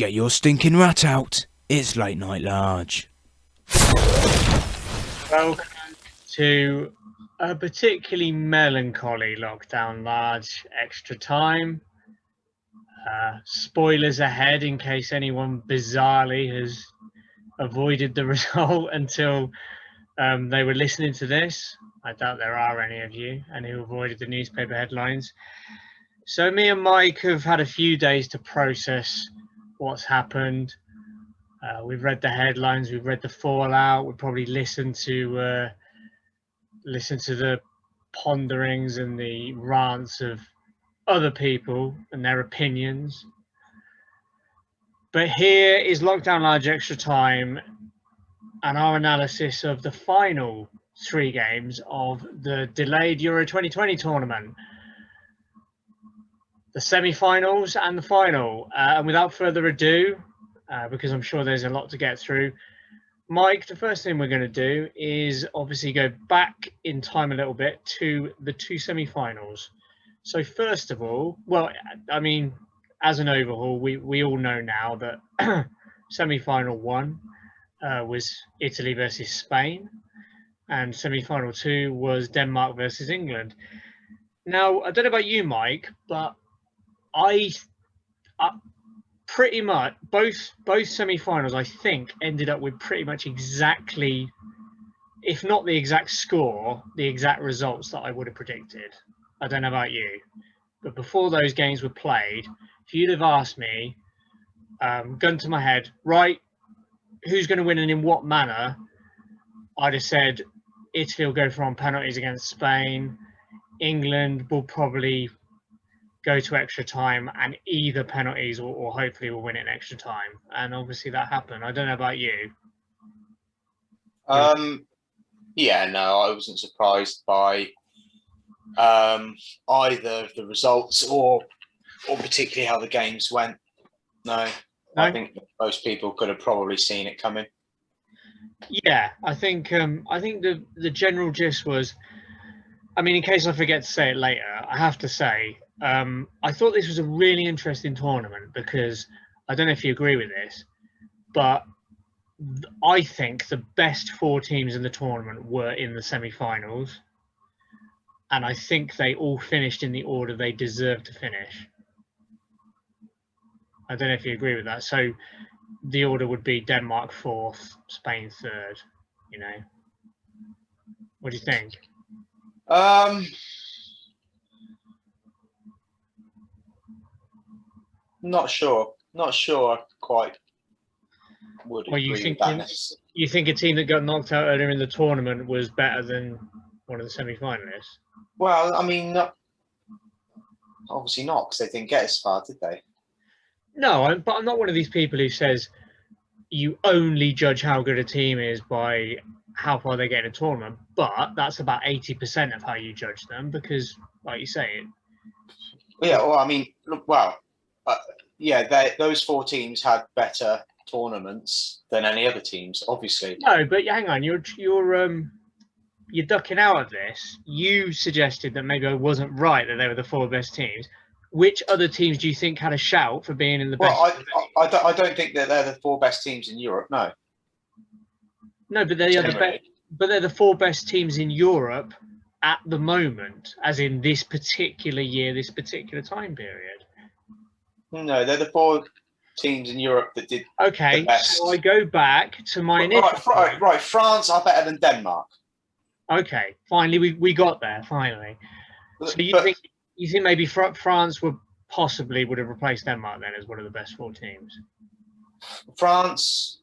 Get your stinking rat out. It's late night large. Welcome to a particularly melancholy lockdown large extra time. Spoilers ahead in case anyone bizarrely has avoided the result until they were listening to this. I doubt there are any of you and who avoided the newspaper headlines. So me and Mike have had a few days to process what's happened. We've read the headlines, we've read the fallout, we've probably listened to the ponderings and the rants of other people and their opinions. But here is Lockdown Large Extra Time and our analysis of the final 3 games of the delayed Euro 2020 tournament. The semi-finals and the final. And without further ado, because I'm sure there's a lot to get through, Mike, the first thing we're going to do is obviously go back in time a little bit to the 2 semi-finals. So first of all, well, I mean, as an overhaul, we all know now that semi-final 1 was Italy versus Spain, and semi-final 2 was Denmark versus England. Now, I don't know about you, Mike, but I pretty much both semi-finals, I think, ended up with pretty much exactly, if not the exact score, the exact results that I would have predicted. I don't know about you, but before those games were played, if you'd have asked me, gun to my head, right, who's going to win and in what manner, I'd have said Italy will go for on penalties against Spain. England will probably go to extra time and either penalties or hopefully will win it in extra time. And obviously that happened. I don't know about you. Yeah, no, I wasn't surprised by either of the results or particularly how the games went. No, I think most people could have probably seen it coming. Yeah, I think the general gist was, I mean, in case I forget to say it later, I have to say, I thought this was a really interesting tournament because I don't know if you agree with this, but I think the best 4 teams in the tournament were in the semi-finals, and I think they all finished in the order they deserved to finish. I don't know if you agree with that. So the order would be Denmark 4th, Spain 3rd. You know, what do you think? Not sure. Not sure. I quite would agree with that. You think a team that got knocked out earlier in the tournament was better than one of the semi-finalists? Well, I mean, obviously not, because they didn't get as far, did they? No, but I'm not one of these people who says you only judge how good a team is by how far they get in a tournament. But that's about 80% of how you judge them, because, like you say, yeah. Well, I mean, those 4 teams had better tournaments than any other teams, obviously. No, but hang on, you're ducking out of this. You suggested that maybe I wasn't right that they were the 4 best teams. Which other teams do you think had a shout for being in the best? Well, I don't think that they're the 4 best teams in Europe. No. No, but they're the 4 best teams in Europe at the moment, as in this particular year, this particular time period. No, they're the 4 teams in Europe that did the best. So I go back to my initial right. France are better than Denmark. Okay, finally we got there. Finally. So you think maybe France would have replaced Denmark then as one of the best 4 teams? France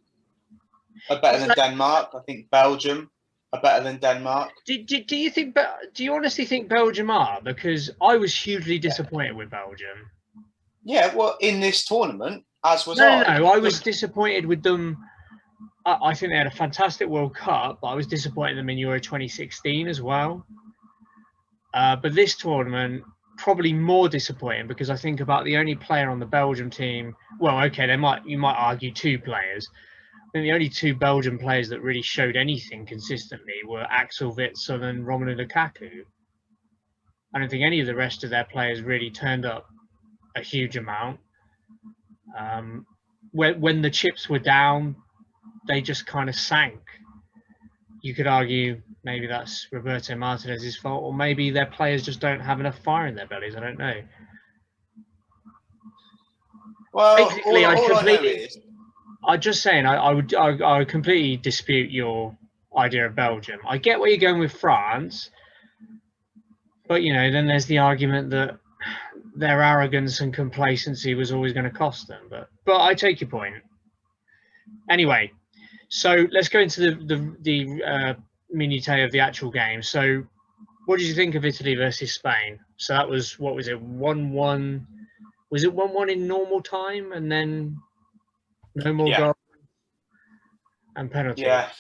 are better than Denmark. I think Belgium are better than Denmark. Do you honestly think Belgium are? Because I was hugely disappointed with Belgium. Yeah, well, in this tournament, as was I. No, I was disappointed with them. I think they had a fantastic World Cup, but I was disappointed in them in Euro 2016 as well. But this tournament, probably more disappointing because I think about the only player on the Belgium team. Well, okay, you might argue 2 players. I think the only 2 Belgian players that really showed anything consistently were Axel Witsel and Romelu Lukaku. I don't think any of the rest of their players really turned up a huge amount. when the chips were down, they just kind of sank. You could argue maybe that's Roberto Martinez's fault, or maybe their players just don't have enough fire in their bellies. I don't know. Well, Basically, all I know is I'm just saying, I would completely dispute your idea of Belgium. I get where you're going with France, but then there's the argument that their arrogance and complacency was always going to cost them. But I take your point. Anyway, so let's go into the minutiae of the actual game. So, what did you think of Italy versus Spain? So that was, what was it, 1-1? Was it 1-1 in normal time, and then no more goals and penalty? Yeah.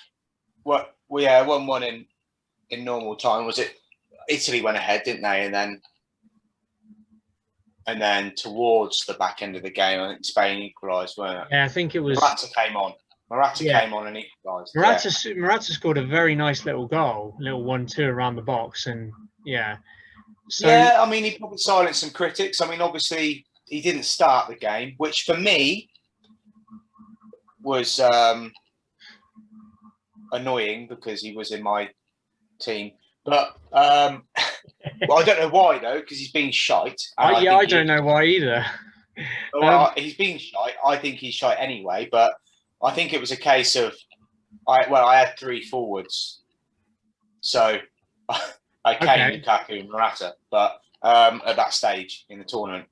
Well, 1-1 in normal time. Was it Italy went ahead, didn't they? And then towards the back end of the game, I think Spain equalised, weren't it? Yeah, I think it was. Morata came on. Came on and equalised. Morata scored a very nice little goal, little 1-2 around the box, and So, I mean, he probably silenced some critics. I mean, obviously, he didn't start the game, which for me was annoying because he was in my team. But well, I don't know why though, because he's been shite. I don't know why either. Well, he's been shite. I think he's shite anyway. But I think it was a case of I had 3 forwards, so I came Lukaku and Morata, but at that stage in the tournament.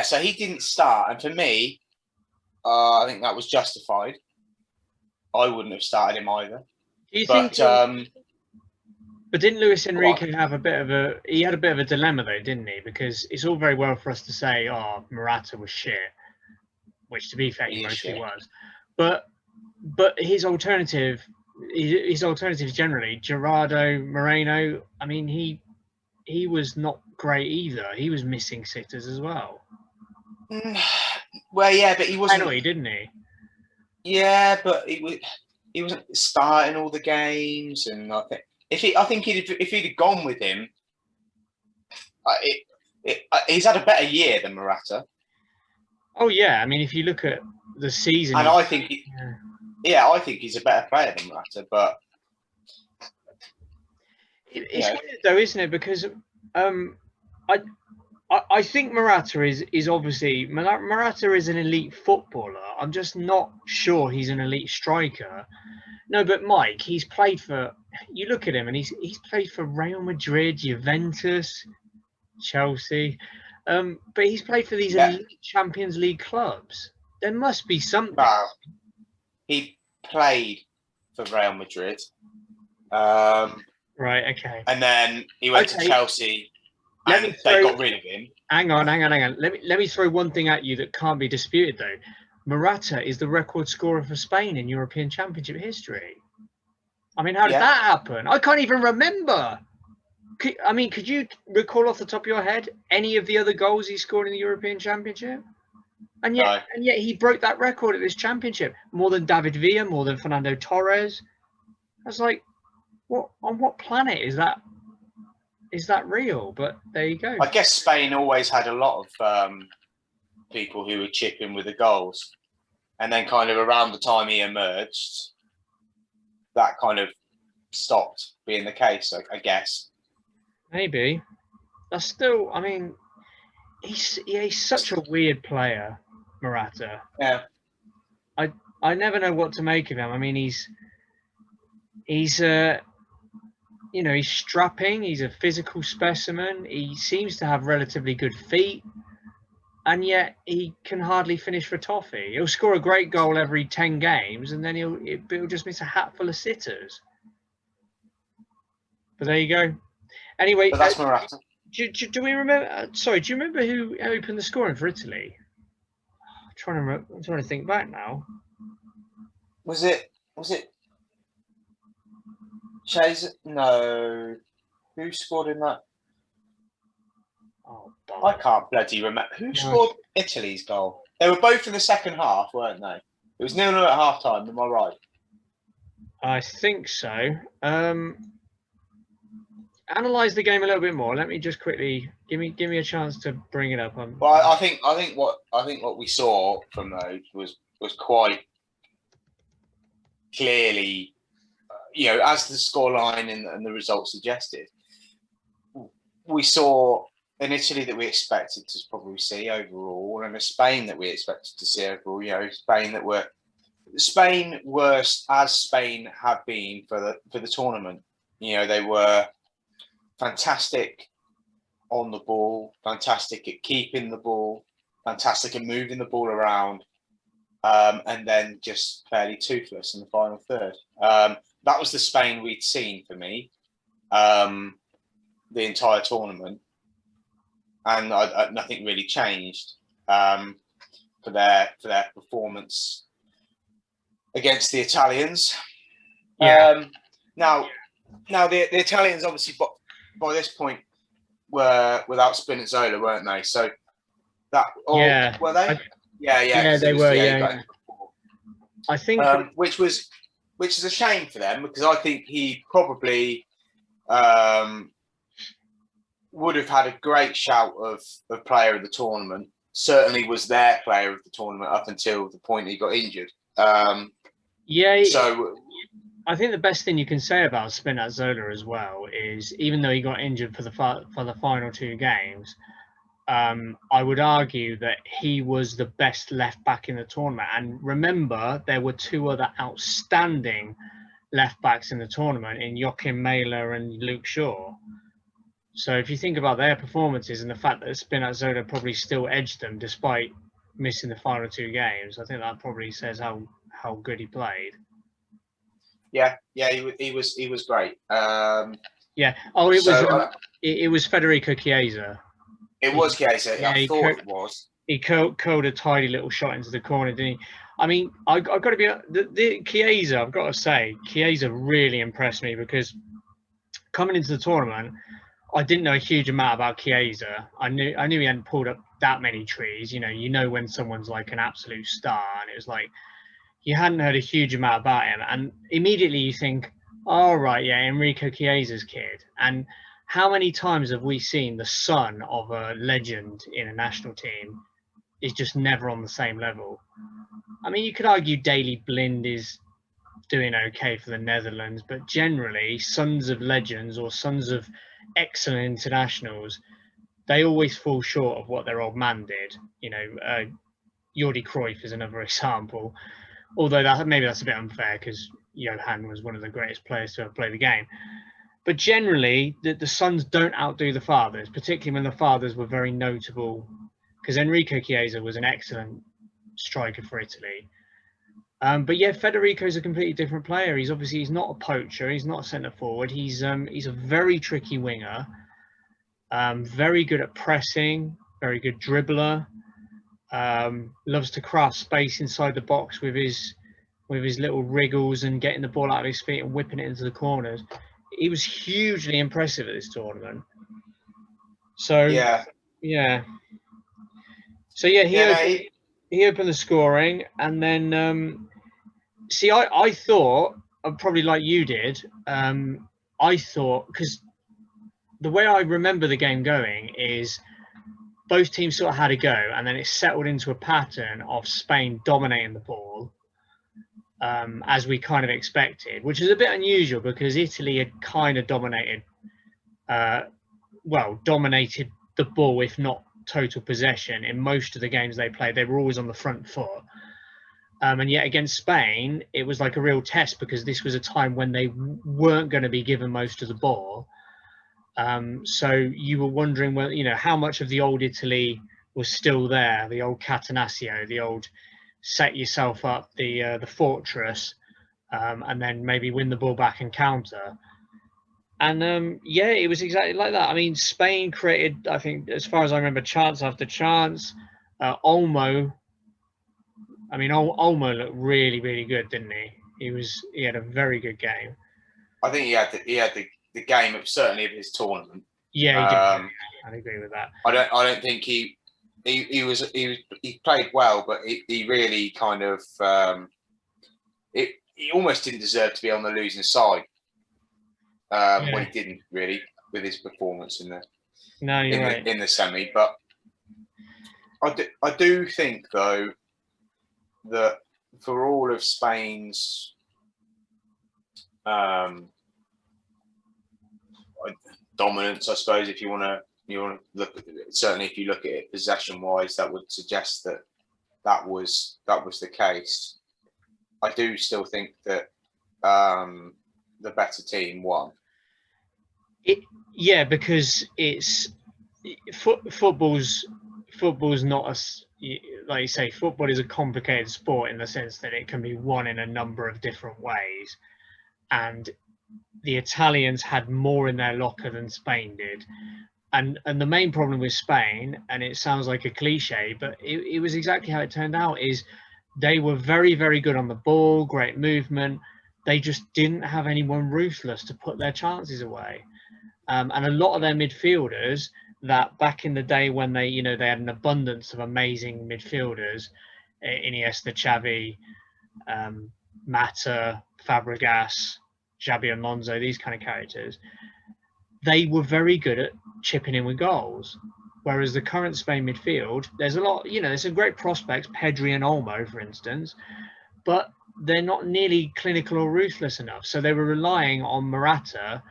So he didn't start, and for me, I think that was justified. I wouldn't have started him either. Do you think? But didn't Luis Enrique have a bit of a dilemma though, didn't he? Because it's all very well for us to say, "Oh, Morata was shit," which to be fair, he mostly was. But his alternatives generally, Gerardo Moreno. I mean, he was not great either. He was missing sitters as well. Well, yeah, but he wasn't. Penalty, didn't he? Yeah, but he wasn't starting all the games, and I think if he'd have gone with him, he's had a better year than Morata. Oh yeah, I mean, if you look at the season, and I think I think he's a better player than Morata, but it's weird though, isn't it? Because I think Morata is obviously Morata is an elite footballer. I'm just not sure he's an elite striker. No, but Mike, he's played for. You look at him, and he's played for Real Madrid, Juventus, Chelsea, but he's played for these elite Champions League clubs. There must be something. No, he played for Real Madrid. Right. Okay. And then he went to Chelsea. And they got rid of him. Hang on. Let me throw one thing at you that can't be disputed, though. Morata is the record scorer for Spain in European Championship history. I mean, how did that happen? I can't even remember. Could you recall off the top of your head any of the other goals he scored in the European Championship? And yet he broke that record at this championship. More than David Villa, more than Fernando Torres. I was like, what? On what planet is that? Is that real? But there you go. I guess Spain always had a lot of people who would chip in with the goals. And then kind of around the time he emerged, that kind of stopped being the case, I guess. Maybe. That's still, I mean, he's such a weird player, Morata. Yeah. I never know what to make of him. I mean, he's he's strapping. He's a physical specimen. He seems to have relatively good feet, and yet he can hardly finish for toffee. He'll score a great goal every 10 games, and then he'll just miss a hatful of sitters. But there you go. Anyway, but that's Morata. Do we remember? Sorry, do you remember who opened the scoring for Italy? I'm trying to think back now. Was it Chase? No. Who scored in that? Oh, I can't bloody remember. Who scored Italy's goal? They were both in the second half, weren't they? It was 0-0 at half time, am I right? I think so. analyze the game a little bit more. Let me just quickly give me a chance to bring it up. Well, I think what we saw from those was quite clearly, as the scoreline and the results suggested, we saw an Italy that we expected to probably see overall, and a Spain that we expected to see overall. Spain were as Spain have been for the tournament. They were fantastic on the ball, fantastic at keeping the ball, fantastic at moving the ball around, and then just fairly toothless in the final third. That was the Spain we'd seen for me the entire tournament, and nothing really changed for their performance against the Italians. Yeah. Now the Italians obviously by this point were without Spinazzola, weren't they? So that were they? Yeah, they were. Yeah. I think which is a shame for them, because I think he probably would have had a great shout of player of the tournament. Certainly was their player of the tournament up until the point he got injured. So I think the best thing you can say about Spinazzola as well is, even though he got injured for the final two games, I would argue that he was the best left back in the tournament. And remember, there were two other outstanding left backs in the tournament in Joachim Mailer and Luke Shaw. So if you think about their performances and the fact that Spinazzola probably still edged them despite missing the final two games, I think that probably says how good he played. Yeah, he was great. It was Federico Chiesa. It was Chiesa. Yeah, I thought it was. He curled a tidy little shot into the corner, didn't he? I mean, I've got to be the Chiesa. I've got to say, Chiesa really impressed me, because coming into the tournament, I didn't know a huge amount about Chiesa. I knew he hadn't pulled up that many trees. You know when someone's like an absolute star, and it was like you hadn't heard a huge amount about him, and immediately you think, oh right, yeah, Enrico Chiesa's kid. And how many times have we seen the son of a legend in a national team is just never on the same level? I mean, you could argue Daley Blind is doing okay for the Netherlands, but generally, sons of legends or sons of excellent internationals, they always fall short of what their old man did. Jordi Cruyff is another example, although maybe that's a bit unfair, because Johan was one of the greatest players to ever play the game. But generally, the sons don't outdo the fathers, particularly when the fathers were very notable, because Enrico Chiesa was an excellent striker for Italy. But yeah, Federico's a completely different player. He's not a poacher. He's not a centre forward. He's a very tricky winger. Very good at pressing. Very good dribbler. Loves to craft space inside the box with his little wriggles and getting the ball out of his feet and whipping it into the corners. He was hugely impressive at this tournament. So he opened the scoring, and then I thought, probably like you did, I thought, because the way I remember the game going is both teams sort of had a go, and then it settled into a pattern of Spain dominating the ball, as we kind of expected, which is a bit unusual, because Italy had kind of dominated the ball, if not total possession, in most of the games they played. They were always on the front foot. And yet against Spain, it was like a real test, because this was a time when they weren't going to be given most of the ball. So you were wondering, how much of the old Italy was still there, the old Catenaccio, the old set yourself up, the fortress, and then maybe win the ball back and counter. And it was exactly like that. I mean, Spain created, I think, as far as I remember, chance after chance. Olmo looked really, really good, didn't he? He had a very good game. I think he had the game of certainly of his tournament. Yeah, he did. I agree with that. I don't think he played well, but he really kind of he almost didn't deserve to be on the losing side. When he didn't really, his performance in the No, you're right. in the semi. But I do think though that for all of Spain's dominance, I suppose, if you want to look at it, certainly if you look at it possession wise, that would suggest that was the case. I do still think that the better team won. Because it's football's not like you say. Football is a complicated sport in the sense that it can be won in a number of different ways, and the Italians had more in their locker than Spain did. And the main problem with Spain, and it sounds like a cliche, but it was exactly how it turned out, is they were very, very good on the ball, great movement. They just didn't have anyone ruthless to put their chances away. And a lot of their midfielders that back in the day when they had an abundance of amazing midfielders, Iniesta, Xavi, Mata, Fabregas, Xabi Alonso, these kind of characters, they were very good at chipping in with goals. Whereas the current Spain midfield, there's a lot, there's some great prospects, Pedri and Olmo, for instance, but they're not nearly clinical or ruthless enough. So they were relying on Morata,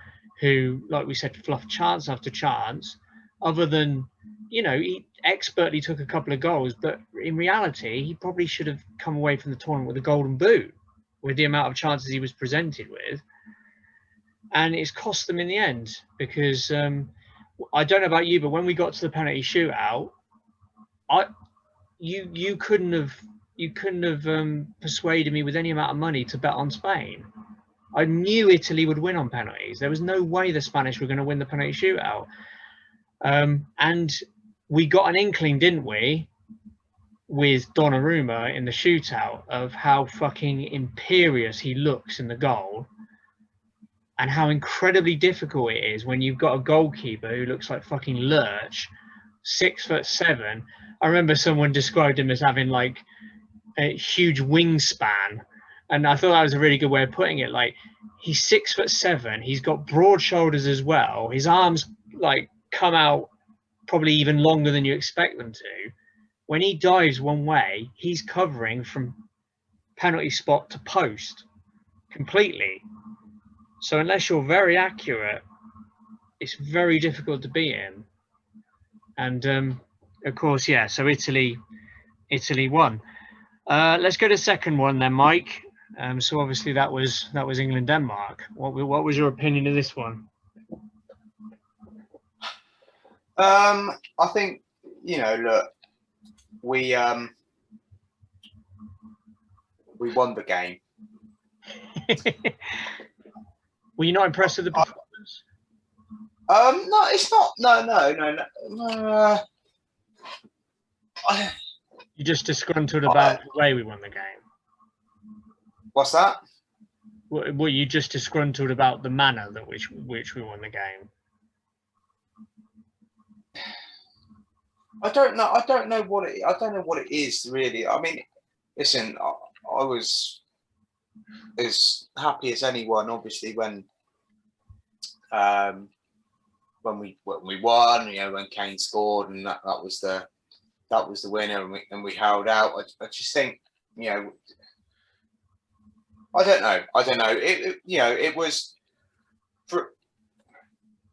who, like we said, fluffed chance after chance, other than, he expertly took a couple of goals, but in reality, he probably should have come away from the tournament with a golden boot with the amount of chances he was presented with. And it's cost them in the end because I don't know about you, but when we got to the penalty shootout, you couldn't have persuaded me with any amount of money to bet on Spain. I knew Italy would win on penalties. There was no way the Spanish were going to win the penalty shootout. And we got an inkling, didn't we, with Donnarumma in the shootout of how fucking imperious he looks in the goal. And how incredibly difficult it is when you've got a goalkeeper who looks like fucking Lurch, 6'7". I remember someone described him as having like a huge wingspan, and I thought that was a really good way of putting it. Like, he's 6'7", he's got broad shoulders as well. His arms like come out probably even longer than you expect them to. When he dives one way, he's covering from penalty spot to post completely. So unless you're very accurate, it's very difficult to beat him. And of course, yeah. So Italy won. Let's go to the second one then, Mike. So obviously that was England Denmark. What was your opinion of this one? I think look, we won the game. Were you not impressed with the performance? No, it's not. No. You just disgruntled about the way we won the game. What's that? Were you just disgruntled about the manner that which we won the game? I don't know what it is really. I mean, listen, I was as happy as anyone, obviously, when we won. When Kane scored, and that was the winner, and we held out. I just think, I don't know. It was for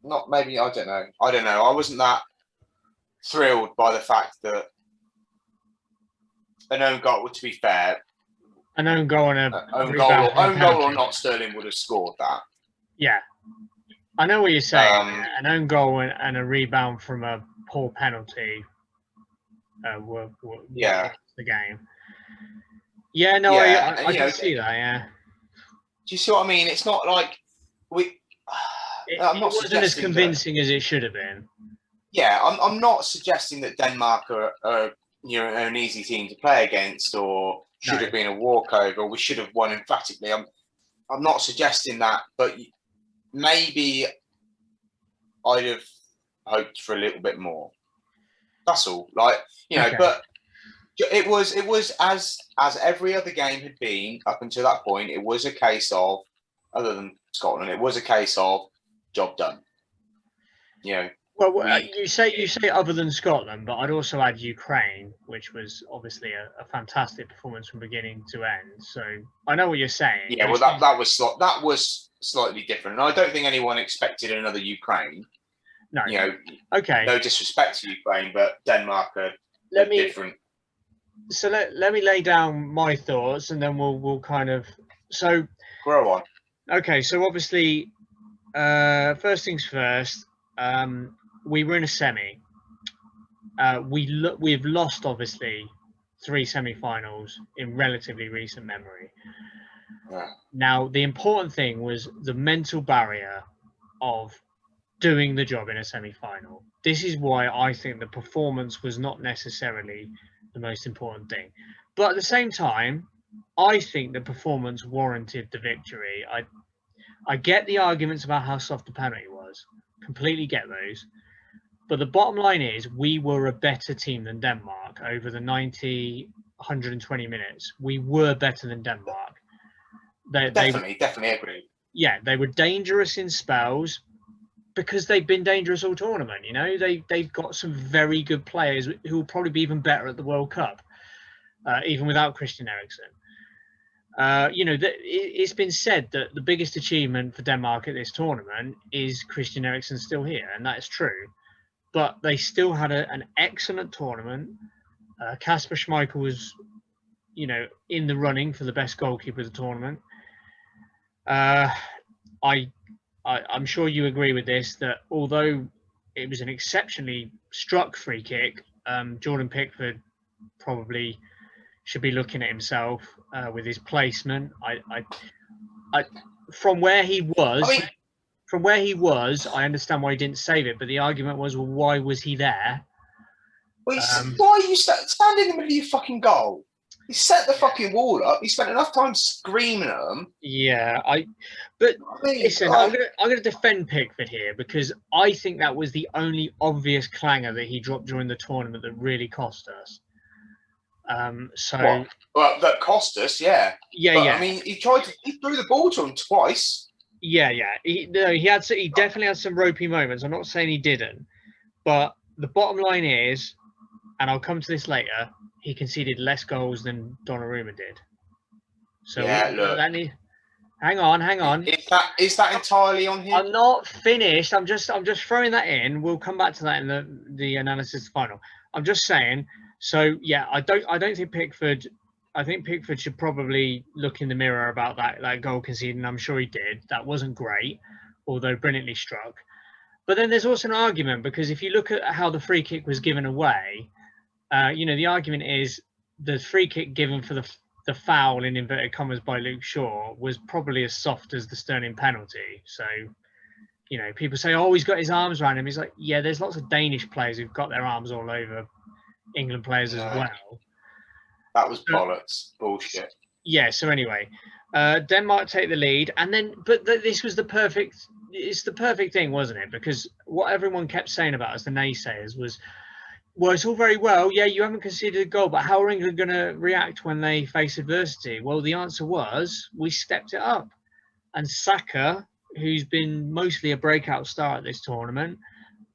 not maybe. I don't know. I wasn't that thrilled by the fact that an own goal. To be fair, an own goal and own goal or not, Sterling would have scored that. Yeah, I know what you're saying. An own goal and a rebound from a poor penalty were the game. Yeah, no, yeah, I can see that. Yeah. Do you see what I mean? It's not like we. It wasn't as convincing as it should have been. Yeah, I'm not suggesting that Denmark are an easy team to play against or should have been a walkover. We should have won emphatically. I'm not suggesting that, but maybe I'd have hoped for a little bit more. That's all. Like, okay. But it was as every other game had been up until that point. It was a case of, other than Scotland, it was a case of job done. you know. Well, you say other than Scotland, but I'd also add Ukraine, which was obviously a fantastic performance from beginning to end. So I know what you're saying. Yeah, well, that was slightly different, and I don't think anyone expected another Ukraine. No. You know, okay. No disrespect to Ukraine, but Denmark are different. So let me lay down my thoughts, and then we'll kind of grow on. Okay, so obviously, first things first. We were in a semi. We've lost obviously 3 semi-finals in relatively recent memory. Yeah. Now, the important thing was the mental barrier of doing the job in a semi-final. This is why I think the performance was not necessarily the most important thing. But at the same time, I think the performance warranted the victory. I get the arguments about how soft the penalty was. Completely get those. But the bottom line is we were a better team than Denmark over the 120 minutes. We were better than Denmark. Definitely agree. Yeah, they were dangerous in spells because they've been dangerous all tournament. You know, they've got some very good players who will probably be even better at the World Cup, even without Christian Eriksen. It's been said that the biggest achievement for Denmark at this tournament is Christian Eriksen still here, and that is true. But they still had an excellent tournament. Kasper Schmeichel was, in the running for the best goalkeeper of the tournament. I'm sure you agree with this, that although it was an exceptionally struck free kick, Jordan Pickford probably should be looking at himself with his placement. From where he was, I understand why he didn't save it, but the argument was, well, why was he there? Well, why are you stand in the middle of your fucking goal? He set the fucking wall up. He spent enough time screaming at them. Yeah, listen, I'm gonna defend Pickford here because I think that was the only obvious clanger that he dropped during the tournament that really cost us. Well, that cost us, yeah. Yeah, but, yeah. I mean, he threw the ball to him twice. Yeah. He definitely had some ropey moments. I'm not saying he didn't, but the bottom line is, and I'll come to this later, he conceded less goals than Donnarumma did. So yeah, look. Hang on. Is that entirely on him? I'm not finished. I'm just throwing that in. We'll come back to that in the analysis final. I'm just saying. So yeah, I don't think Pickford. I think Pickford should probably look in the mirror about that goal conceding. I'm sure he did. That wasn't great, although brilliantly struck. But then there's also an argument because if you look at how the free kick was given away, the argument is the free kick given for the foul in inverted commas by Luke Shaw was probably as soft as the Sterling penalty. So, people say, oh, he's got his arms around him. He's like, yeah, there's lots of Danish players who've got their arms all over England players as well. That was bollocks. Bullshit. Yeah, so anyway, Denmark take the lead. And then, this was it's the perfect thing, wasn't it? Because what everyone kept saying about us, the naysayers, was, well, it's all very well. Yeah, you haven't conceded a goal, but how are England going to react when they face adversity? Well, the answer was we stepped it up. And Saka, who's been mostly a breakout star at this tournament,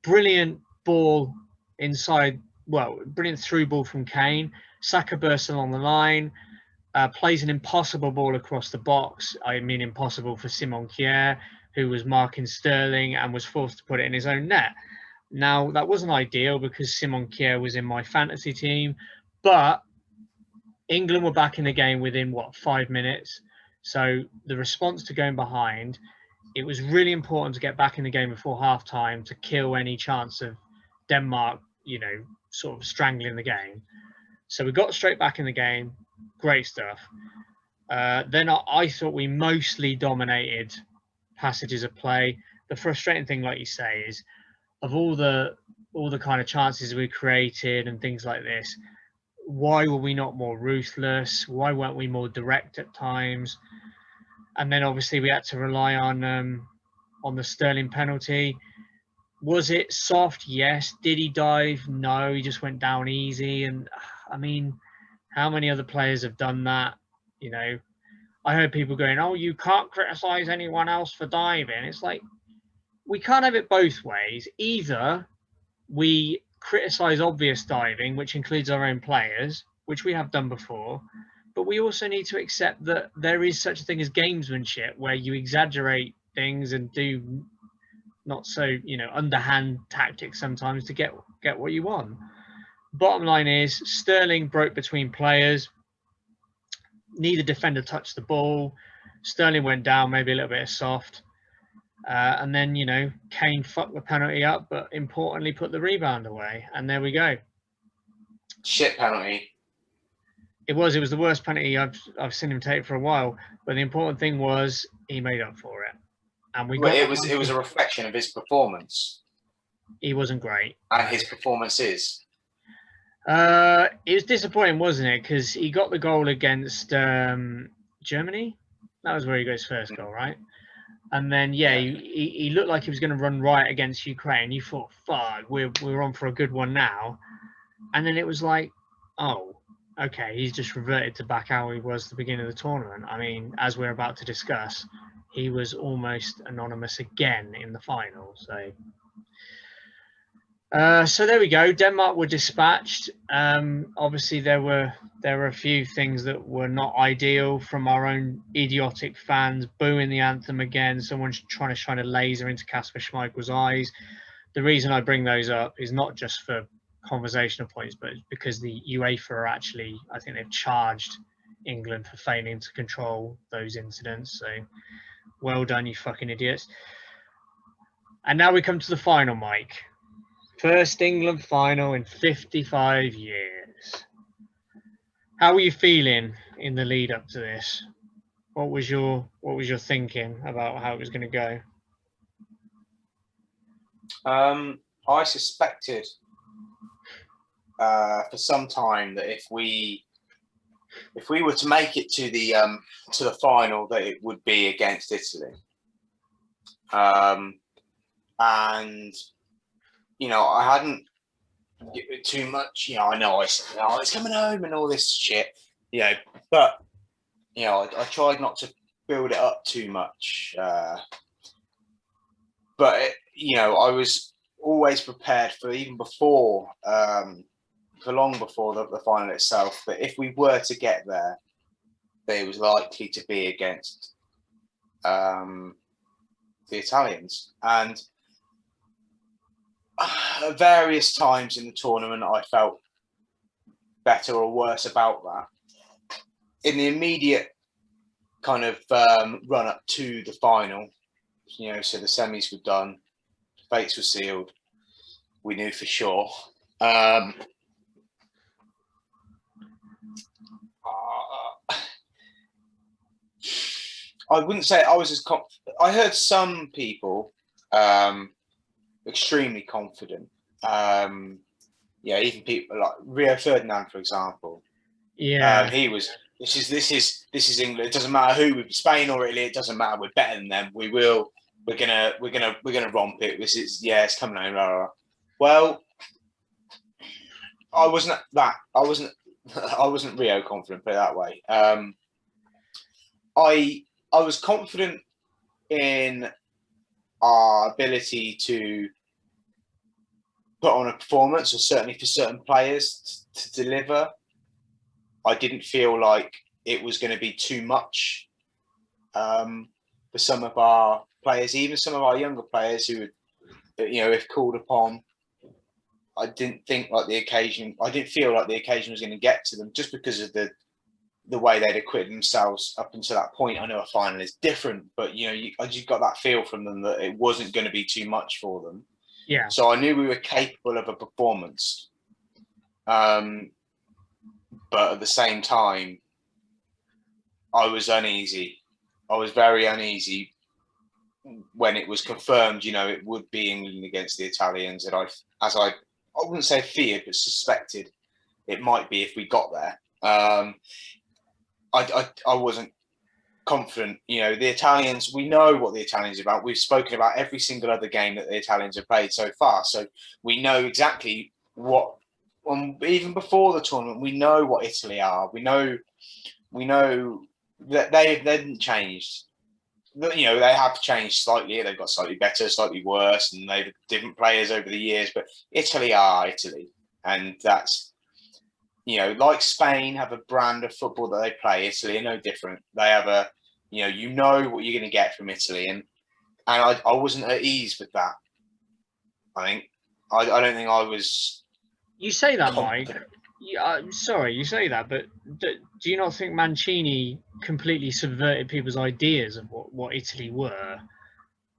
brilliant ball inside, brilliant through ball from Kane. Saka bursts along the line, plays an impossible ball across the box. I mean, impossible for Simon Kjær, who was marking Sterling and was forced to put it in his own net. Now, that wasn't ideal because Simon Kjær was in my fantasy team, but England were back in the game within, 5 minutes? So the response to going behind, it was really important to get back in the game before half-time to kill any chance of Denmark, sort of strangling the game. So we got straight back in the game. Great stuff. Then I thought we mostly dominated passages of play. The frustrating thing, like you say, is of all the kind of chances we created and things like this, why were we not more ruthless? Why weren't we more direct at times? And then obviously we had to rely on the Sterling penalty. Was it soft? Yes. Did he dive? No, he just went down easy. And I mean, how many other players have done that? I heard people going, oh, you can't criticize anyone else for diving. It's like, we can't have it both ways. Either we criticise obvious diving, which includes our own players, which we have done before, but we also need to accept that there is such a thing as gamesmanship, where you exaggerate things and do not so, underhand tactics sometimes to get what you want. Bottom line is, Sterling broke between players. Neither defender touched the ball. Sterling went down, maybe a little bit of soft. And then, Kane fucked the penalty up, but importantly put the rebound away. And there we go. Shit penalty. It was the worst penalty I've seen him take for a while. But the important thing was he made up for it. And it was a reflection of his performance. He wasn't great. And his performance is. It was disappointing, wasn't it? Because he got the goal against Germany. That was where he got his first goal, right? And then, he looked like he was going to run riot against Ukraine. You thought, fuck, we're on for a good one now. And then it was like, oh, okay, he's just reverted to back how he was at the beginning of the tournament. I mean, as we're about to discuss, he was almost anonymous again in the final. So there we go. Denmark were dispatched. Obviously, there were a few things that were not ideal from our own idiotic fans booing the anthem again. Someone's trying to shine a laser into Kasper Schmeichel's eyes. The reason I bring those up is not just for conversational points, but because the UEFA are actually, I think they've charged England for failing to control those incidents. So well done, you fucking idiots. And now we come to the final, Mike. First England final in 55 years. How were you feeling in the lead up to this? What was your thinking about how it was going to go? I suspected for some time that if we were to make it to the final, that it would be against Italy. And I hadn't too much. I know I said, "Oh, it's coming home" and all this shit. But I tried not to build it up too much. But I was always prepared for, even before, for long before the final itself, that if we were to get there, that it was likely to be against the Italians. And at various times in the tournament, I felt better or worse about that. In the immediate kind of run up to the final, so the semis were done, fates were sealed, we knew for sure. I wouldn't say I was as I heard some people extremely confident. Even people like Rio Ferdinand, for example. Yeah, he was. This is England. It doesn't matter who, Spain or Italy. It doesn't matter. We're better than them. We're gonna romp it. It's coming home. Blah, blah, blah. Well, I wasn't that. I wasn't Rio confident. Put it that way. I was confident in our ability to put on a performance, or certainly for certain players to deliver. I didn't feel like it was going to be too much for some of our players, even some of our younger players who would, if called upon. I didn't feel like the occasion was going to get to them, just because of the way they'd acquitted themselves up until that point. I know a final is different, but I just got that feel from them that it wasn't going to be too much for them. Yeah. So I knew we were capable of a performance, but at the same time, I was uneasy. I was very uneasy when it was confirmed. It would be England against the Italians, and I wouldn't say feared, but suspected it might be if we got there. I wasn't confident. The Italians, we know what the Italians are about. We've spoken about every single other game that the Italians have played so far. So we know exactly what, even before the tournament, we know what Italy are. We know that they didn't change. you know, they have changed slightly. They've got slightly better, slightly worse, and they've different players over the years. But Italy are Italy, and that's, you know, like Spain have a brand of football that they play. Italy are no different. They have a, you know what you're going to get from Italy, and I wasn't at ease with that. I think I don't think I was. You say that, confident. Mike. I'm sorry, you say that, but do you not think Mancini completely subverted people's ideas of what Italy were?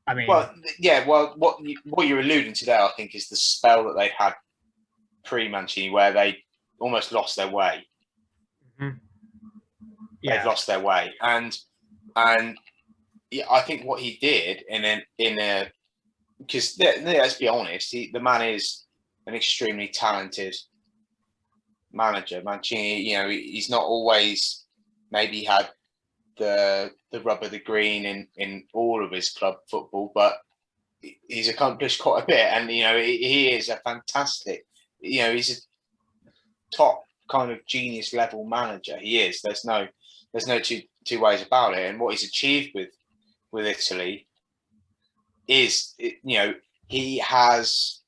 I mean, Well, yeah. Well, what you're alluding to there, I think, is the spell that they had pre-Mancini, where they almost lost their way. yeah. They've lost their way, and yeah, I think what he did because let's be honest, the man is an extremely talented manager. Mancini, he's not always maybe had the rub of the green in all of his club football, but he's accomplished quite a bit, and he is a fantastic. He's a top kind of genius level manager. He is. There's no two ways about it. And what he's achieved with Italy is, he has,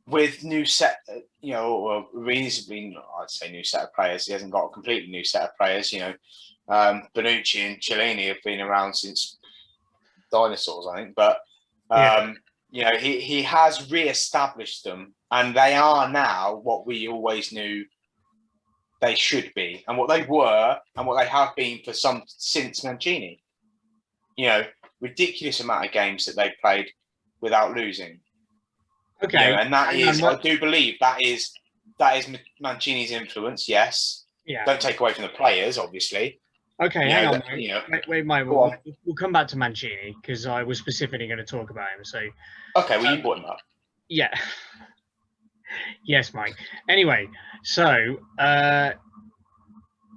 with new set, or reasonably, I'd say new set of players. He hasn't got a completely new set of players. Bonucci and Cellini have been around since dinosaurs, I think. But he has re-established them, and they are now what we always knew they should be, and what they were, and what they have been for since Mancini. Ridiculous amount of games that they've played without losing. Okay, and that is, I do believe that is Mancini's influence. Yes. Yeah. Don't take away from the players, obviously. Okay, hang on. Wait, Mike. We'll come back to Mancini because I was specifically going to talk about him. So. Okay, well, you brought him up. Yeah. Yes, Mike. Anyway, so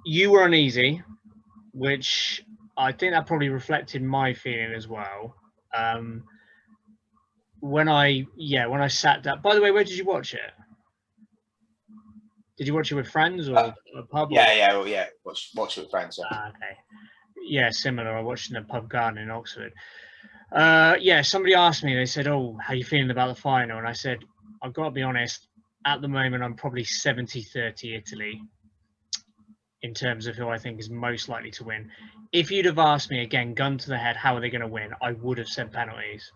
you were uneasy, which I think that probably reflected my feeling as well. When I sat down. By the way, where did you watch it? Did you watch it with friends or a pub? Yeah. Watch it with friends. Yeah. Okay. Yeah, similar. I watched in a pub garden in Oxford. Somebody asked me. They said, "Oh, how are you feeling about the final?" And I said, "I've got to be honest. At the moment, I'm probably 70-30 Italy in terms of who I think is most likely to win. If you'd have asked me again, gun to the head, how are they going to win? I would have said penalties.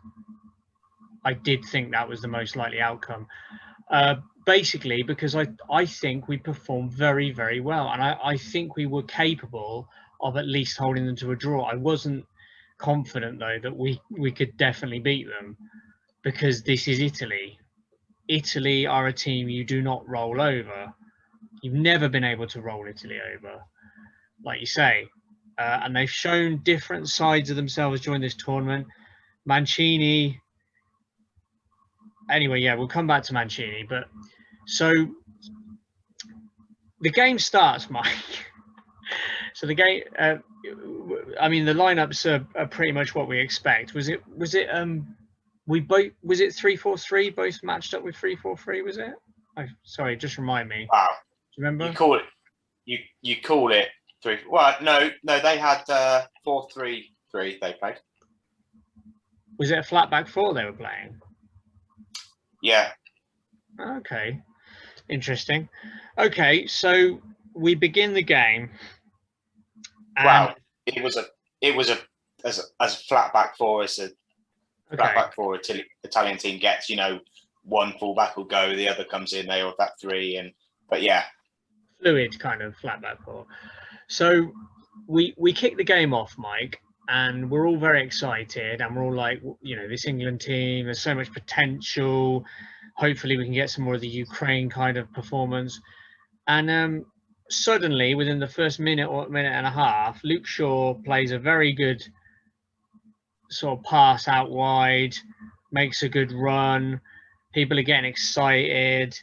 I did think that was the most likely outcome. Basically, because I think we performed very, very well. And I think we were capable of at least holding them to a draw. I wasn't confident, though, that we could definitely beat them, because this is Italy. Italy are a team you do not roll over. You've never been able to roll Italy over, like you say. And they've shown different sides of themselves during this tournament. Mancini... Anyway, yeah, we'll come back to Mancini. But so the game starts, Mike. So the game, I mean, the lineups are pretty much what we expect. Was it 3-4-3? Both matched up with 3-4-3, was it? Sorry, just remind me. Wow. Do you remember? You call it 3. Well, no, they had 4-3-3. They played. Was it a flat back 4 they were playing? Yeah. Okay. Interesting. Okay, so we begin the game. Wow, it was as flat back 4 as a flat back 4 Italian team gets. One full back will go, the other comes in, they have that 3, but yeah, fluid kind of flat back 4. So we kick the game off, Mike, and we're all very excited, and we're all like, this England team, there's so much potential. Hopefully we can get some more of the Ukraine kind of performance. And suddenly, within the first minute or minute and a half, Luke Shaw plays a very good sort of pass out wide, makes a good run. People are getting excited.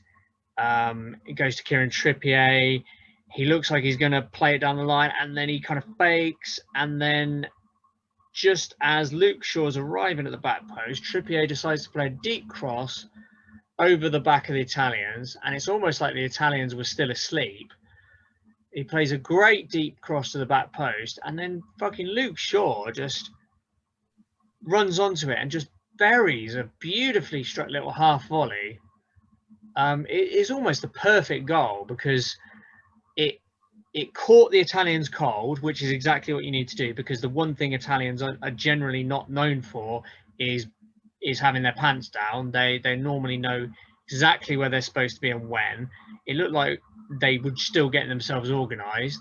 It goes to Kieran Trippier. He looks like he's going to play it down the line, and then he kind of fakes, and then just as Luke Shaw's arriving at the back post, Trippier decides to play a deep cross over the back of the Italians, and it's almost like the Italians were still asleep. He plays a great deep cross to the back post, and then fucking Luke Shaw just runs onto it and just buries a beautifully struck little half volley. It is almost the perfect goal because it caught the Italians cold, which is exactly what you need to do, because the one thing Italians are generally not known for is having their pants down. They normally know exactly where they're supposed to be and when. It looked like they were still getting themselves organised.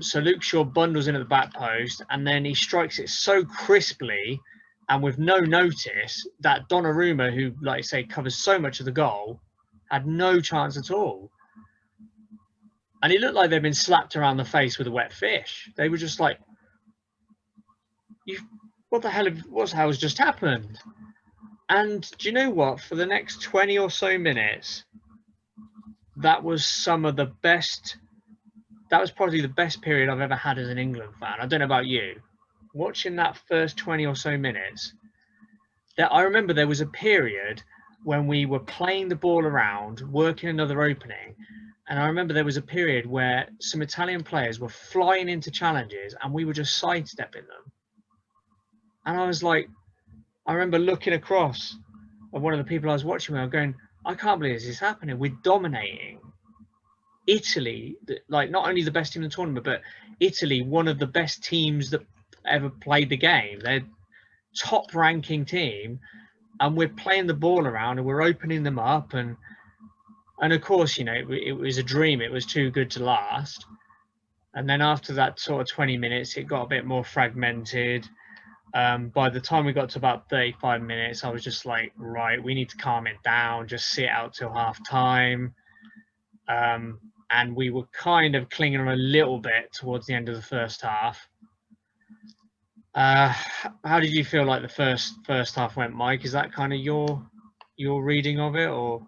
So Luke Shaw bundles in at the back post, and then he strikes it so crisply and with no notice that Donnarumma, who, like I say, covers so much of the goal, had no chance at all. And it looked like they'd been slapped around the face with a wet fish. They were just like, what the hell has just happened? And do you know what? For the next 20 or so minutes, that was some of the best. That was probably the best period I've ever had as an England fan. I don't know about you. Watching that first 20 or so minutes, I remember there was a period when we were playing the ball around, working another opening. And I remember there was a period where some Italian players were flying into challenges and we were just sidestepping them. And I was like, I remember looking across at one of the people I was watching with, going, I can't believe this is happening. We're dominating Italy, like not only the best team in the tournament, but Italy, one of the best teams that ever played the game. They're top ranking team, and we're playing the ball around and we're opening them up. And of course, you know, it was a dream. It was too good to last. And then after that sort of 20 minutes, it got a bit more fragmented. By the time we got to about 35 minutes, I was just like, right, we need to calm it down, just sit out till half time. And we were kind of clinging on a little bit towards the end of the first half. How did you feel like the first half went, Mike? Is that kind of your reading of it, or?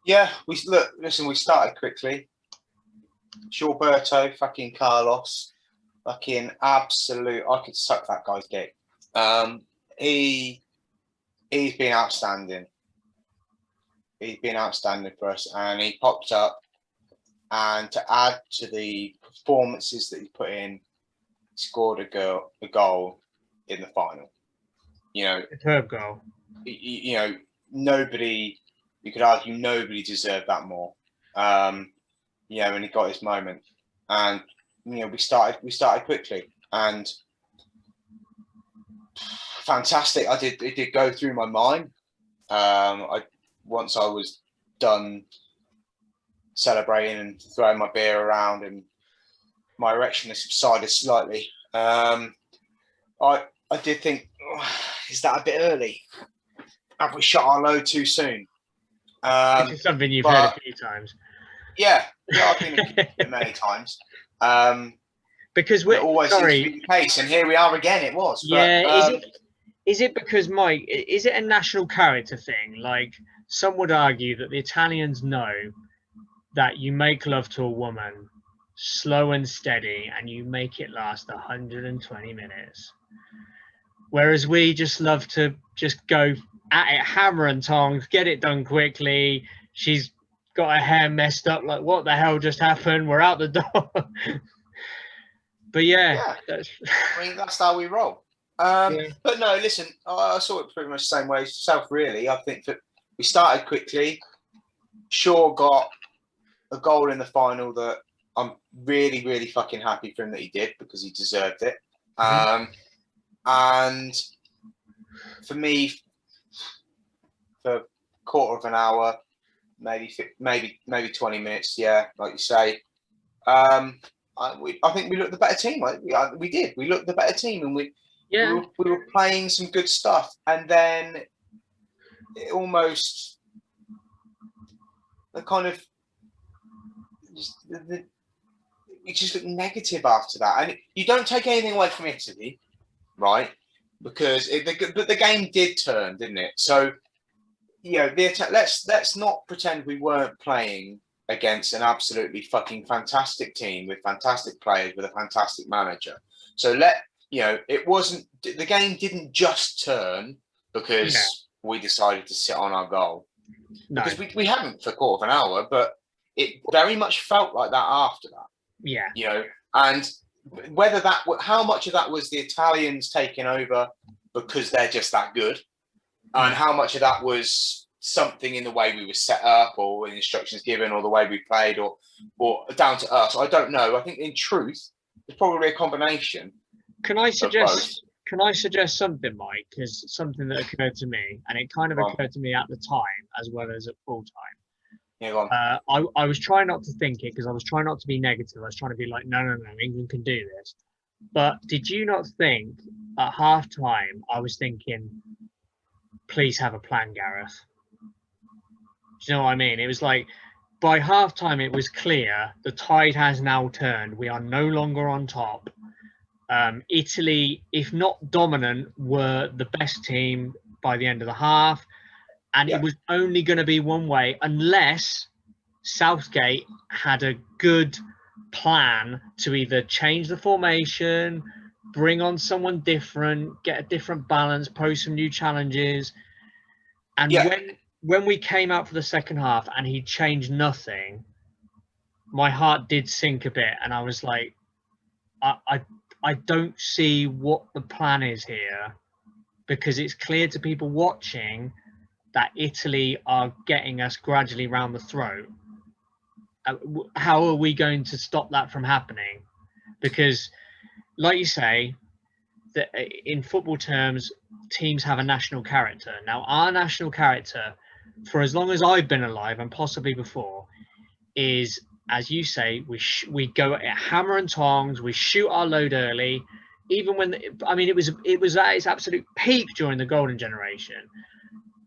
Yeah, we started quickly. Gilberto, fucking Carlos, fucking absolute. I could suck that guy's dick. He's been outstanding. He's been outstanding for us, and he popped up. And to add to the performances that he put in, he scored a goal in the final. You know, a curb goal. You know, nobody. You could argue nobody deserved that more. You know, when he got his moment, and you know, we started quickly and fantastic. It did go through my mind. Once I was done celebrating and throwing my beer around and my erection has subsided slightly, I did think, is that a bit early? Have we shot our load too soon? Which is something you've heard a few times. Yeah, I've been it many times. Because we're always seems to be the case, and here we are again. It was. Yeah. But, is it because, Mike? Is it a national character thing? Like, some would argue that the Italians know that you make love to a woman slow and steady, and you make it last 120 minutes, whereas we just love to just go at it, hammer and tongs, get it done quickly. She's got her hair messed up. Like, what the hell just happened? We're out the door. But yeah. I mean, that's how we roll. But no, listen, I saw it pretty much the same way as yourself, really. I think that we started quickly. Shaw got a goal in the final that I'm really, really fucking happy for him that he did, because he deserved it. And for me, for a quarter of an hour, maybe 20 minutes, yeah, like you say, I think we looked the better team. We did. We looked the better team, and we were playing some good stuff. And then it almost we just looked negative after that. And you don't take anything away from Italy, right? Because the game did turn, didn't it? So, you know, let's not pretend we weren't playing against an absolutely fucking fantastic team with fantastic players with a fantastic manager. So it wasn't, the game didn't just turn because we decided to sit on our goal. No. Because we haven't for a quarter of an hour, but it very much felt like that after that. Yeah. You know, and how much of that was the Italians taking over because they're just that good. And how much of that was something in the way we were set up or in instructions given or the way we played or down to us, I don't know. I think in truth, it's probably a combination. Can I suggest something, Mike? Because something that occurred to me, and it kind of occurred to me at the time as well as at full time. Yeah, go on. I was trying not to think it because I was trying not to be negative. I was trying to be like, no, England can do this. But did you not think at half time, I was thinking, please have a plan, Gareth? Do you know what I mean? It was like, by half time, it was clear the tide has now turned. We are no longer on top. Italy, if not dominant, were the best team by the end of the half. And it was only going to be one way unless Southgate had a good plan to either change the formation, bring on someone different, get a different balance, pose some new challenges. And when we came out for the second half and he changed nothing, my heart did sink a bit. And I was like, I don't see what the plan is here, because it's clear to people watching that Italy are getting us gradually round the throat. How are we going to stop that from happening? Because, like you say, that in football terms, teams have a national character. Now, our national character, for as long as I've been alive and possibly before, is, as you say, we go at hammer and tongs. We shoot our load early, even when it was at its absolute peak during the golden generation.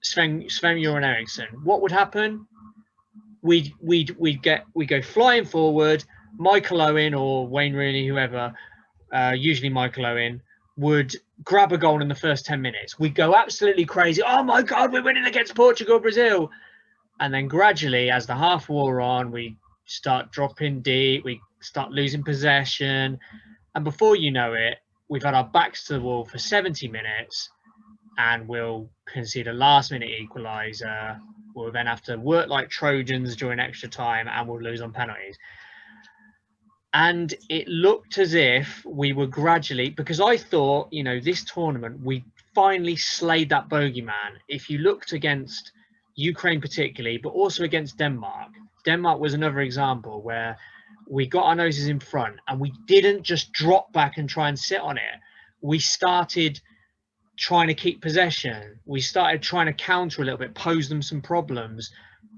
Sven-Göran Eriksson. What would happen? We go flying forward. Michael Owen or Wayne Rooney, whoever, usually Michael Owen, would grab a goal in the first 10 minutes. We'd go absolutely crazy. Oh my God, we're winning against Portugal, Brazil. And then gradually, as the half wore on, we start dropping deep. We start losing possession. And before you know it, we've had our backs to the wall for 70 minutes. And we'll concede a last-minute equaliser. We'll then have to work like Trojans during extra time, and we'll lose on penalties. And it looked as if we were gradually, because I thought, this tournament, we finally slayed that bogeyman. If you looked against Ukraine particularly, but also against Denmark. Denmark was another example where we got our noses in front and we didn't just drop back and try and sit on it. We started trying to keep possession. We started trying to counter a little bit, pose them some problems,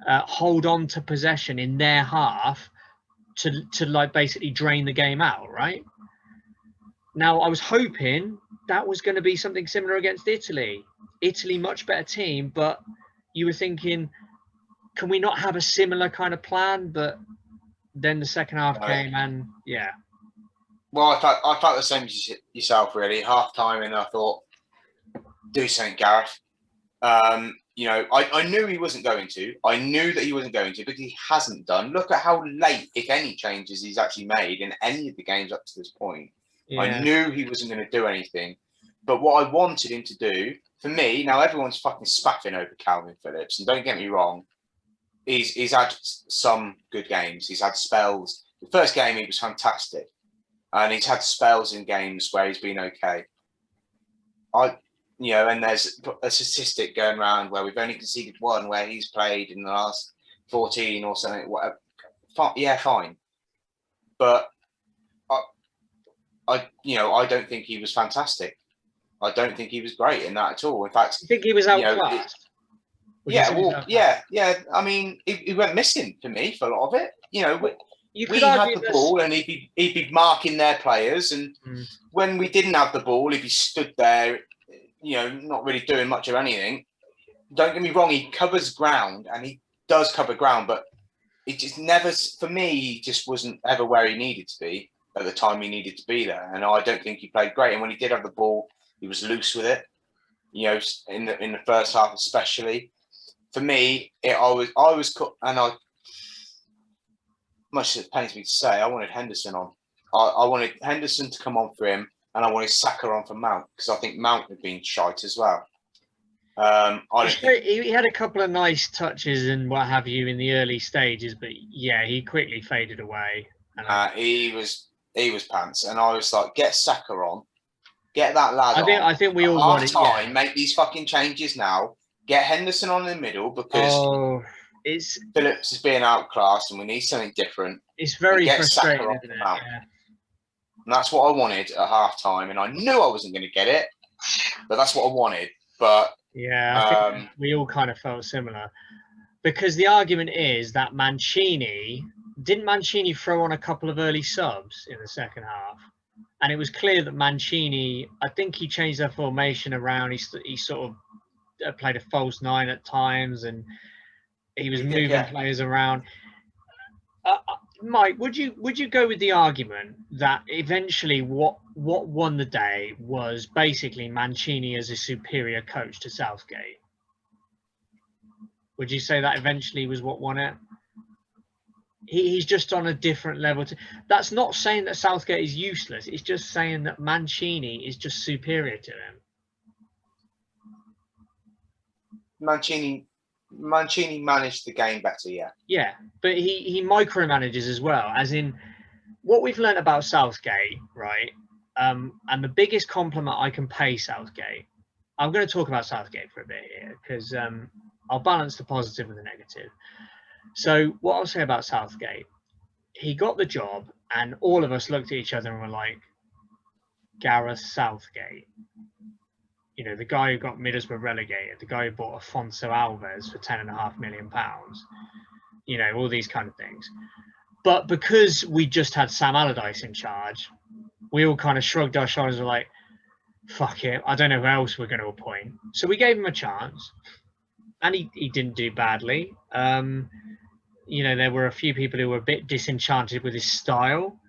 hold on to possession in their half to like basically drain the game out, right? Now, I was hoping that was going to be something similar against Italy. Italy, much better team, but you were thinking, can we not have a similar kind of plan? But then the second half came and, yeah. Well, I felt the same as yourself, really. Half time, and I thought, do something, Gareth. I knew he wasn't going to. I knew that he wasn't going to, but he hasn't done. Look at how late, if any, changes he's actually made in any of the games up to this point. Yeah. I knew he wasn't going to do anything. But what I wanted him to do, for me, now everyone's fucking spaffing over Calvin Phillips, and don't get me wrong, he's had some good games. He's had spells. The first game, he was fantastic. And he's had spells in games where he's been okay. And there's a statistic going around where we've only conceded one where he's played in the last 14 or something. Whatever. Fine. But I don't think he was fantastic. I don't think he was great in that at all. In fact, I think he was outclassed. I mean, he went missing for me for a lot of it. We had the ball and he'd be marking their players, and when we didn't have the ball, he'd be stood there, not really doing much of anything. Don't get me wrong, he covers ground, and he does cover ground, but it just never, for me, he just wasn't ever where he needed to be at the time he needed to be there. And I don't think he played great. And when he did have the ball, he was loose with it, in the first half especially. For me, much as it pains me to say, I wanted Henderson on. I wanted Henderson to come on for him, and I wanted Saka on for Mount, because I think Mount had been shite as well. He had a couple of nice touches and what have you in the early stages, but yeah, he quickly faded away. He was pants, and I was like, get Saka on, Get that lad on. I think we all want it. Half-time, make these fucking changes now. Get Henderson on in the middle because Phillips is being outclassed and we need something different. It's very frustrating, Saka off isn't the it? mount. Yeah. And that's what I wanted at half-time, and I knew I wasn't going to get it, but that's what I wanted. But yeah, I think we all kind of felt similar. Because the argument is that didn't Mancini throw on a couple of early subs in the second half? And it was clear that Mancini, I think he changed their formation around. He sort of played a false 9 at times, and he was moving players around. Mike, would you go with the argument that eventually what won the day was basically Mancini as a superior coach to Southgate? Would you say that eventually was what won it? He's just on a different level. That's not saying that Southgate is useless. It's just saying that Mancini is just superior to him. Mancini managed the game better, yeah. Yeah, but he micromanages as well. As in, what we've learned about Southgate, right? And the biggest compliment I can pay Southgate, I'm going to talk about Southgate for a bit here because I'll balance the positive and the negative. So what I'll say about Southgate, he got the job and all of us looked at each other and were like, Gareth Southgate. You know, the guy who got Middlesbrough relegated, the guy who bought Afonso Alves for £10.5 million, you know, all these kind of things. But because we just had Sam Allardyce in charge, we all kind of shrugged our shoulders and were like, fuck it, I don't know who else we're going to appoint. So we gave him a chance. And he didn't do badly. You know, there were a few people who were a bit disenchanted with his style.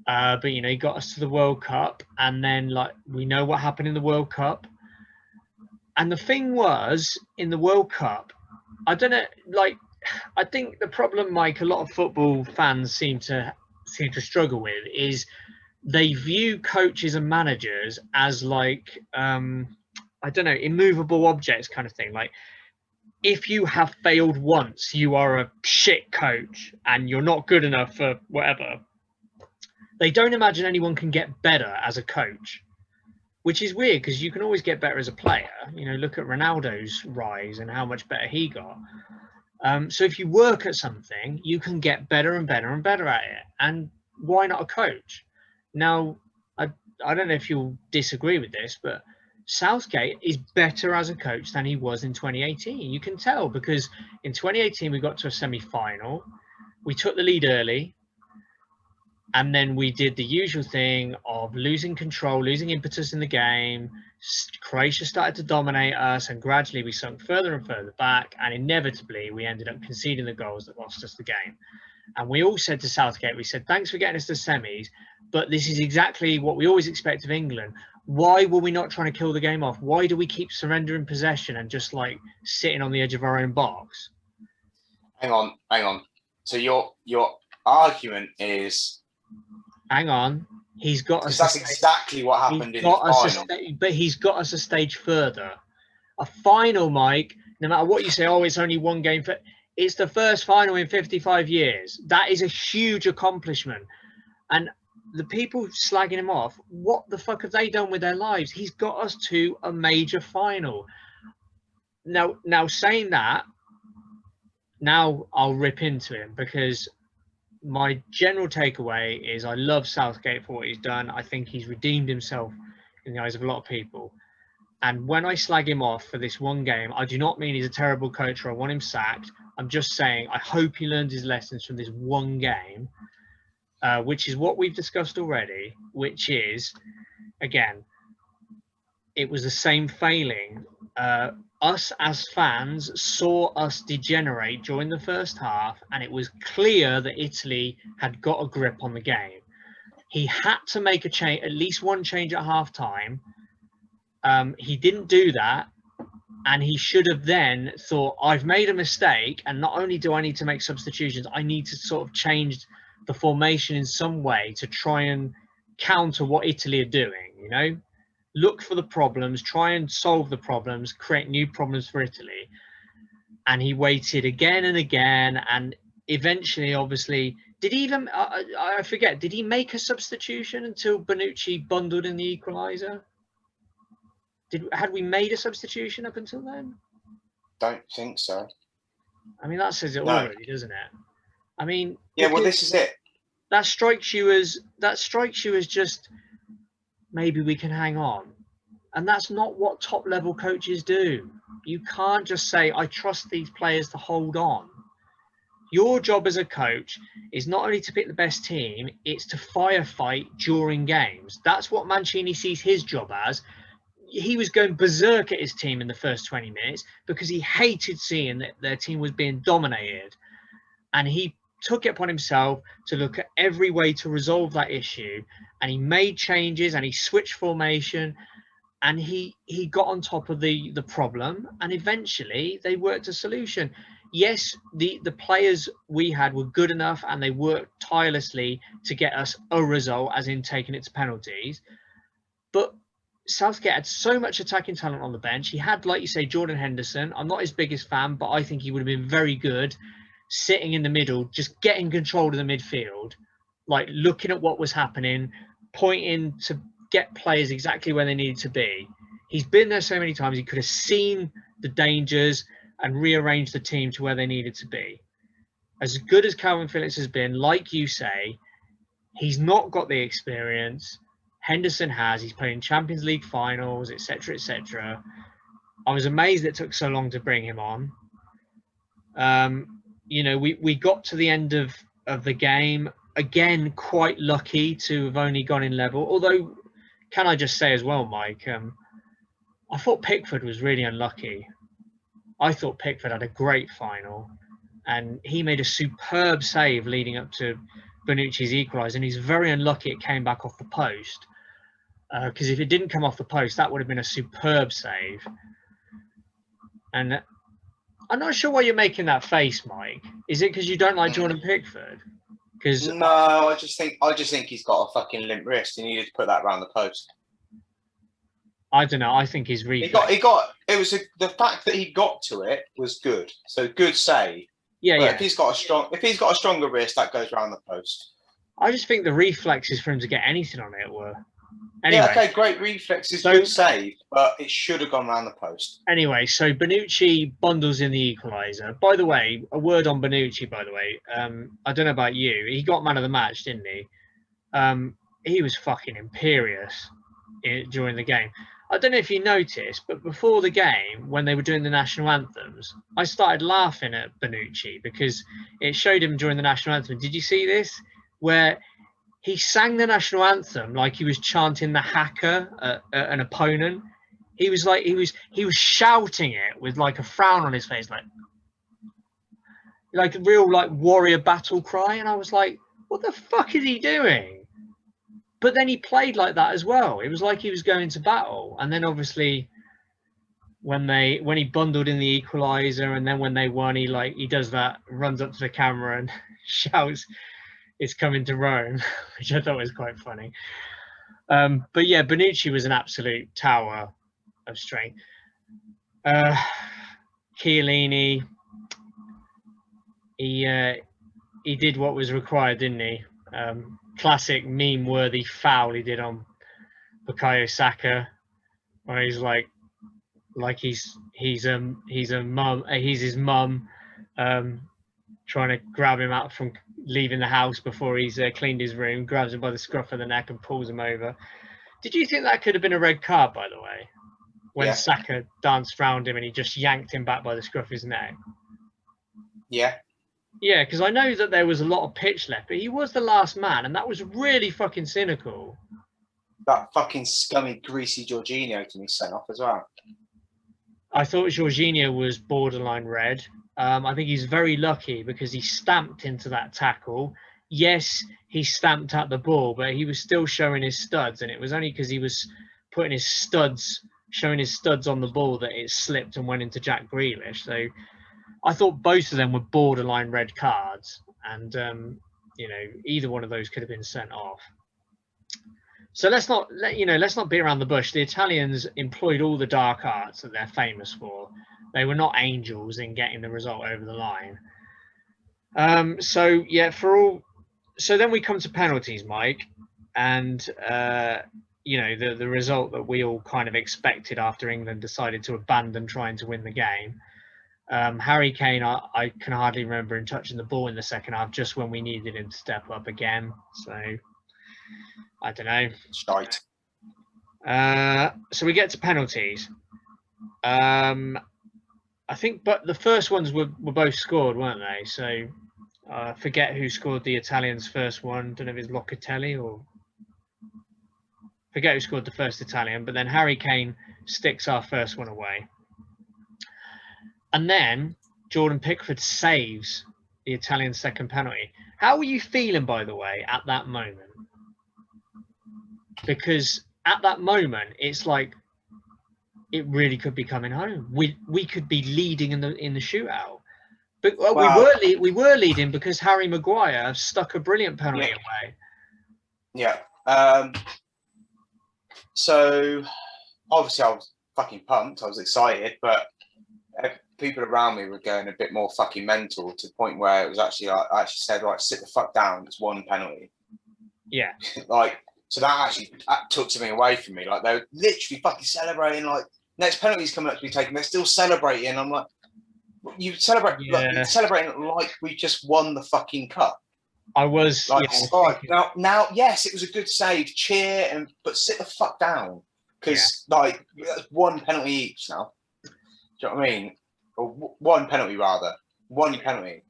But, you know, he got us to the World Cup. And then, like, we know what happened in the World Cup. And the thing was, in the World Cup, I don't know, like, I think the problem, Mike, a lot of football fans seem to struggle with is they view coaches and managers as, like, I don't know, immovable objects kind of thing. Like, if you have failed once, you are a shit coach and you're not good enough for whatever. They don't imagine anyone can get better as a coach, which is weird because you can always get better as a player. You know, look at Ronaldo's rise and how much better he got. So if you work at something, you can get better and better and better at it. And why not a coach? Now, I don't know if you'll disagree with this, but Southgate is better as a coach than he was in 2018. You can tell because in 2018 we got to a semi-final. We took the lead early. And then we did the usual thing of losing control, losing impetus in the game. Croatia started to dominate us and gradually we sunk further and further back. And inevitably we ended up conceding the goals that lost us the game. And we all said to Southgate, we said, thanks for getting us to semis, but this is exactly what we always expect of England. Why were we not trying to kill the game off? Why do we keep surrendering possession and just like sitting on the edge of our own box? Hang on. So your argument is... Hang on. He's got us... That's exactly what happened in the final. But he's got us a stage further. A final, Mike, no matter what you say, oh, it's only one game. It's the first final in 55 years. That is a huge accomplishment. And the people slagging him off, what the fuck have they done with their lives? He's got us to a major final. Now saying that, now I'll rip into him because my general takeaway is I love Southgate for what he's done. I think he's redeemed himself in the eyes of a lot of people. And when I slag him off for this one game, I do not mean he's a terrible coach or I want him sacked. I'm just saying I hope he learned his lessons from this one game, which is what we've discussed already, which is, again, it was the same failing. Us as fans saw us degenerate during the first half, and it was clear that Italy had got a grip on the game. He had to make a change, at least one change at half time. He didn't do that, and he should have then thought, I've made a mistake, and not only do I need to make substitutions, I need to sort of change the formation in some way to try and counter what Italy are doing, you know? Look for the problems, try and solve the problems, create new problems for Italy. And he waited again and again, and eventually, obviously, did he even? I forget. Did he make a substitution until Bonucci bundled in the equaliser? Had we made a substitution up until then? Don't think so. I mean, that says it all, really, doesn't it? I mean, yeah. Well, this is it. That strikes you as just maybe we can hang on, and that's not what top level coaches do. You can't just say I trust these players to hold on. Your job as a coach is not only to pick the best team, it's to firefight during games. That's what Mancini sees his job as. He was going berserk at his team in the first 20 minutes because he hated seeing that their team was being dominated. And he took it upon himself to look at every way to resolve that issue. And he made changes and he switched formation and he got on top of the problem. And eventually they worked a solution. Yes, the players we had were good enough and they worked tirelessly to get us a result, as in taking it to penalties. But Southgate had so much attacking talent on the bench. He had, like you say, Jordan Henderson. I'm not his biggest fan, but I think he would have been very good sitting in the middle, just getting control of the midfield, like looking at what was happening, pointing to get players exactly where they needed to be. He's been there so many times. He could have seen the dangers and rearranged the team to where they needed to be. As good as Calvin Phillips has been, like you say, he's not got the experience. Henderson has. He's played in Champions League finals, etc., etc. I was amazed it took so long to bring him on. You know, we got to the end of the game. Again, quite lucky to have only gone in level. Although, can I just say as well, Mike, I thought Pickford was really unlucky. I thought Pickford had a great final. And he made a superb save leading up to Bonucci's equaliser. And he's very unlucky it came back off the post. Because if it didn't come off the post, that would have been a superb save. And I'm not sure why you're making that face, Mike. Is it because you don't like Jordan Pickford? Because no, I just think he's got a fucking limp wrist. He needed to put that around the post. I don't know. I think his reflex. The fact that he got to it was good. So good save. Yeah, but yeah. If he's got a stronger wrist, that goes around the post. I just think the reflexes for him to get anything on it were. Anyway, yeah, okay, great reflexes, good save, but it should have gone around the post. Anyway, so Bonucci bundles in the equaliser. By the way, a word on Bonucci, by the way. I don't know about you. He got man of the match, didn't he? He was fucking imperious during the game. I don't know if you noticed, but before the game, when they were doing the national anthems, I started laughing at Bonucci because it showed him during the national anthem. Did you see this? Where he sang the national anthem like he was chanting the hacker at an opponent. He was shouting it with like a frown on his face, like a real like warrior battle cry. And I was like, what the fuck is he doing? But then he played like that as well. It was like he was going to battle. And then obviously when he bundled in the equaliser and then when they won, he does that, runs up to the camera and shouts, "It's coming to Rome," which I thought was quite funny. But yeah, Bonucci was an absolute tower of strength. Chiellini, he did what was required, didn't he? Classic meme-worthy foul he did on Bukayo Saka, where he's like he's his mum, trying to grab him out from leaving the house before he's cleaned his room, grabs him by the scruff of the neck and pulls him over. Did you think that could have been a red card, by the way? When Saka danced round him and he just yanked him back by the scruff of his neck? Yeah. Yeah, because I know that there was a lot of pitch left, but he was the last man, and that was really fucking cynical. That fucking scummy, greasy Jorginho to me sent off as well. I thought Jorginho was borderline red. I think he's very lucky because he stamped into that tackle. Yes, he stamped at the ball, but he was still showing his studs, and it was only because he was showing his studs on the ball that it slipped and went into Jack Grealish. So I thought both of them were borderline red cards, and either one of those could have been sent off. So let's not beat around the bush. The Italians employed all the dark arts that they're famous for. They were not angels in getting the result over the line. So yeah, so then we come to penalties, Mike, and the result that we all kind of expected after England decided to abandon trying to win the game. Harry Kane, I can hardly remember him touching the ball in the second half, just when we needed him to step up again. So I don't know. Shite. So we get to penalties. I think, but the first ones were both scored, weren't they? So forget who scored the Italians' first one. Don't know if it's Locatelli or forget who scored the first Italian. But then Harry Kane sticks our first one away, and then Jordan Pickford saves the Italian second penalty. How were you feeling, by the way, at that moment? Because at that moment, it's like it really could be coming home. We could be leading in the shootout, but we were leading because Harry Maguire stuck a brilliant penalty away. Yeah. So obviously I was fucking pumped. I was excited, but people around me were going a bit more fucking mental to the point where it was actually I actually said, right, sit the fuck down. It's one penalty. Yeah. So that took something away from me. Like, they were literally fucking celebrating. Like, next penalty's coming up to be taken. They're still celebrating. I'm like, you celebrate, you're celebrating like we just won the fucking cup. I was like, now, yes, it was a good save. Cheer but sit the fuck down, because like that's one penalty each now. Do you know what I mean? Or one penalty rather, one penalty.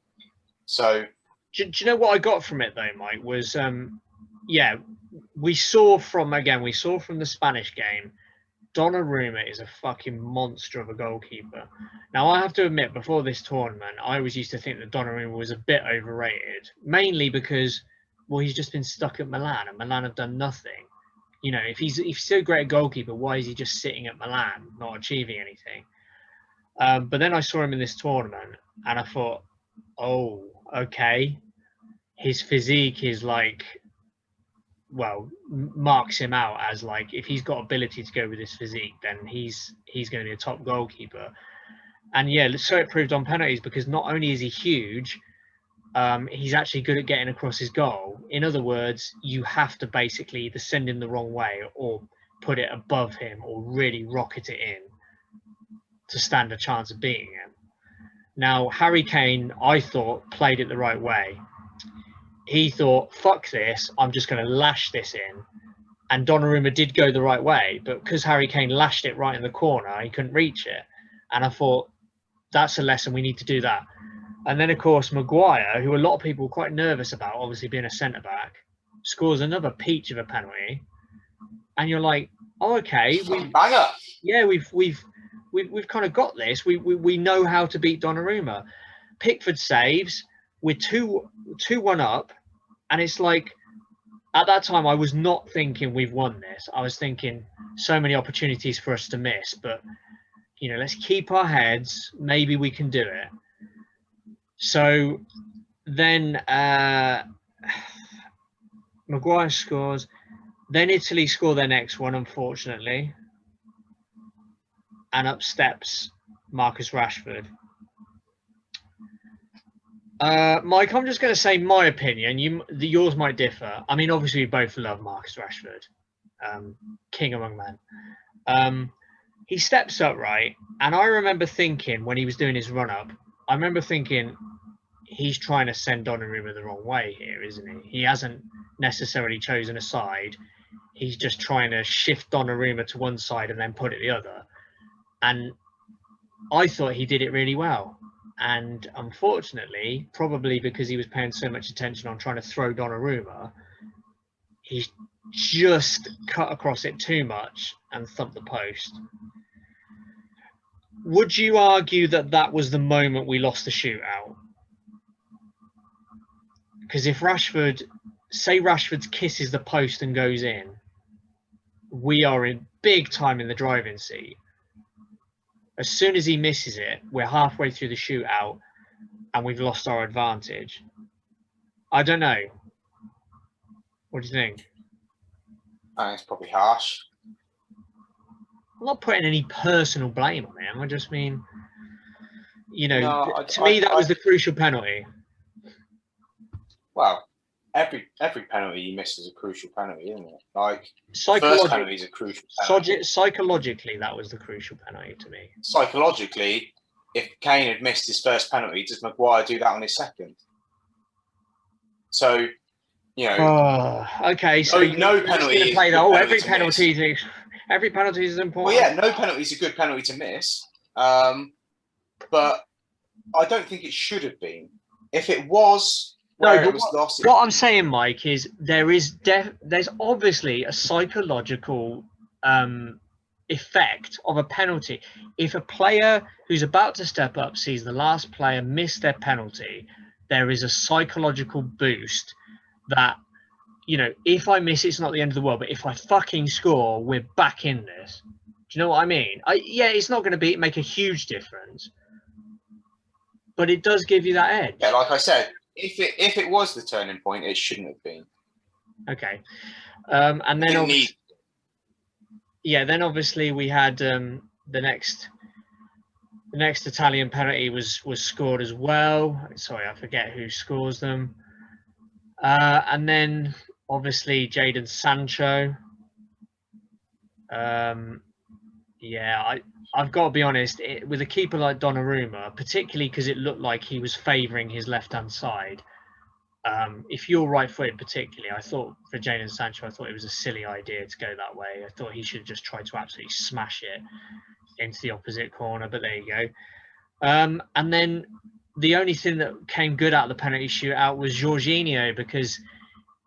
So, do you know what I got from it though, Mike? Was we saw from the Spanish game, Donnarumma is a fucking monster of a goalkeeper. Now, I have to admit, before this tournament, I always used to think that Donnarumma was a bit overrated, mainly because, well, he's just been stuck at Milan, and Milan have done nothing. You know, if he's so great a goalkeeper, why is he just sitting at Milan, not achieving anything? But then I saw him in this tournament, and I thought, oh, okay, his physique is like, well, marks him out as like, if he's got ability to go with his physique, then he's going to be a top goalkeeper. And yeah, so it proved on penalties, because not only is he huge, he's actually good at getting across his goal. In other words, you have to basically either send him the wrong way or put it above him or really rocket it in to stand a chance of beating him. Now, Harry Kane, I thought, played it the right way. He thought, fuck this, I'm just going to lash this in. And Donnarumma did go the right way, but because Harry Kane lashed it right in the corner, he couldn't reach it. And I thought, that's a lesson, we need to do that. And then, of course, Maguire, who a lot of people were quite nervous about, obviously being a centre-back, scores another peach of a penalty. And you're like, oh, okay. We've kind of got this. We know how to beat Donnarumma. Pickford saves. We're 2-1 up. And it's like, at that time, I was not thinking we've won this. I was thinking so many opportunities for us to miss. But, you know, let's keep our heads. Maybe we can do it. So then Maguire scores. Then Italy score their next one, unfortunately. And up steps Marcus Rashford. Mike, I'm just going to say my opinion. Yours might differ. I mean, obviously, we both love Marcus Rashford, king among men. He steps up, right? And I remember thinking, when he was doing his run-up, I remember thinking, he's trying to send Donnarumma the wrong way here, isn't he? He hasn't necessarily chosen a side. He's just trying to shift Donnarumma to one side and then put it the other. And I thought he did it really well. And unfortunately, probably because he was paying so much attention on trying to throw Donnarumma, he's just cut across it too much and thumped the post. Would you argue that that was the moment we lost the shootout? Because if Rashford kisses the post and goes in, we are in big time in the driving seat. As soon as he misses it, we're halfway through the shootout and we've lost our advantage. I don't know. What do you think? It's probably harsh. I'm not putting any personal blame on him. I just mean, you know, to me, that was the crucial penalty. Well, every penalty you miss is a crucial penalty, isn't it? Like, first penalty is a crucial penalty. Psychologically, that was the crucial penalty to me. Psychologically, if Kane had missed his first penalty, does Maguire do that on his second? So, you know, okay. So no penalty is play the every penalty is important. Well, yeah, no penalty is a good penalty to miss, but I don't think it should have been. If it was, lost. What I'm saying, Mike, is there's obviously a psychological effect of a penalty. If a player who's about to step up sees the last player miss their penalty, there is a psychological boost that, you know, if I miss, it's not the end of the world, but if I fucking score, we're back in this. Do you know what I mean? Yeah, it's not going to make a huge difference, but it does give you that edge. Yeah, like I said, if it was the turning point, it shouldn't have been. Okay, and then then obviously we had the next Italian penalty was scored as well. Sorry, I forget who scores them. And then obviously Jadon Sancho. I've got to be honest, with a keeper like Donnarumma, particularly because it looked like he was favouring his left-hand side. If you're right-footed particularly, I thought for Jadon Sancho, I thought it was a silly idea to go that way. I thought he should just try to absolutely smash it into the opposite corner, but there you go. And then the only thing that came good out of the penalty shootout was Jorginho, because,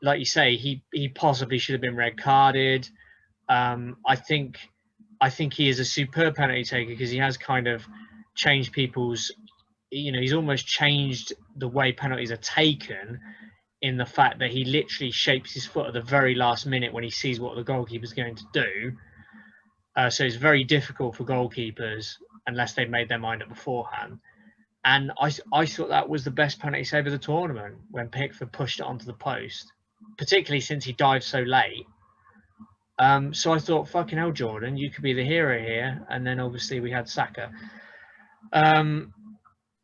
like you say, he possibly should have been red carded. I think he is a superb penalty taker because he has kind of changed people's, you know, he's almost changed the way penalties are taken, in the fact that he literally shapes his foot at the very last minute when he sees what the goalkeeper's going to do. So it's very difficult for goalkeepers unless they've made their mind up beforehand. And I thought that was the best penalty save of the tournament when Pickford pushed it onto the post, particularly since he dived so late. So I thought, fucking hell, Jordan, you could be the hero here. And then obviously we had Saka.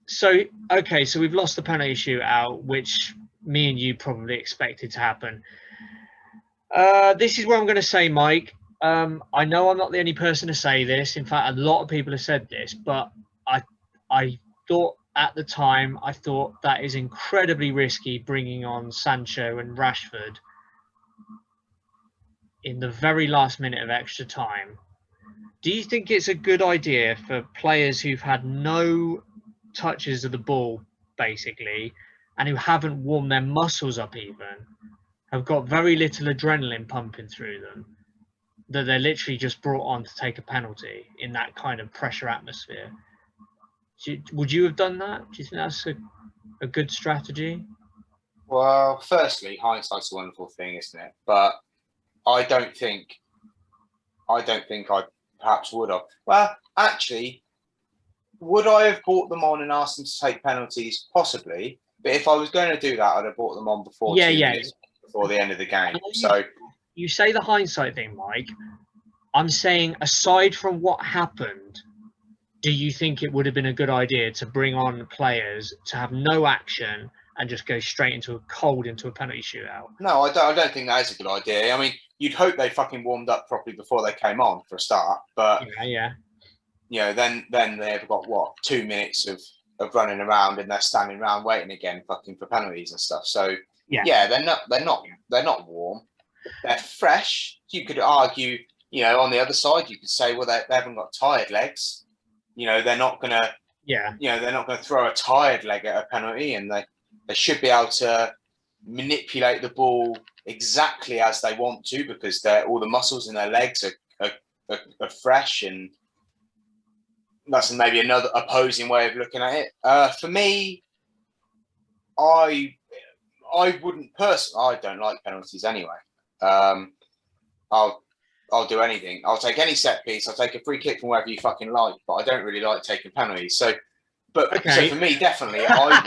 So we've lost the penalty shootout, which me and you probably expected to happen. This is what I'm going to say, Mike. I know I'm not the only person to say this. In fact, a lot of people have said this, but I thought at the time, I thought that is incredibly risky, bringing on Sancho and Rashford in the very last minute of extra time. Do you think it's a good idea for players who've had no touches of the ball, basically, and who haven't warmed their muscles up even, have got very little adrenaline pumping through them, that they're literally just brought on to take a penalty in that kind of pressure atmosphere? Would you have done that? Do you think that's a good strategy? Well, firstly, hindsight's a wonderful thing, isn't it? But I don't think I perhaps would have. Well, actually, would I have brought them on and asked them to take penalties? Possibly. But if I was going to do that, I'd have brought them on before 2 minutes before the end of the game. So you say the hindsight thing, Mike. I'm saying, aside from what happened, do you think it would have been a good idea to bring on players to have no action and just go straight into a penalty shootout? No, I don't think that is a good idea. I mean, you'd hope they fucking warmed up properly before they came on for a start. But yeah. You know, then they've got 2 minutes of running around and they're standing around waiting again, fucking for penalties and stuff. So yeah, they're not warm. They're fresh. You could argue, you know, on the other side, you could say, well, they haven't got tired legs. You know, they're not gonna. Yeah. You know, they're not going to throw a tired leg at a penalty, and they should be able to manipulate the ball exactly as they want to, because all the muscles in their legs are fresh, and that's maybe another opposing way of looking at it. For me, I wouldn't personally. I don't like penalties anyway. I'll do anything. I'll take any set piece. I'll take a free kick from wherever you fucking like. But I don't really like taking penalties. So for me, definitely, I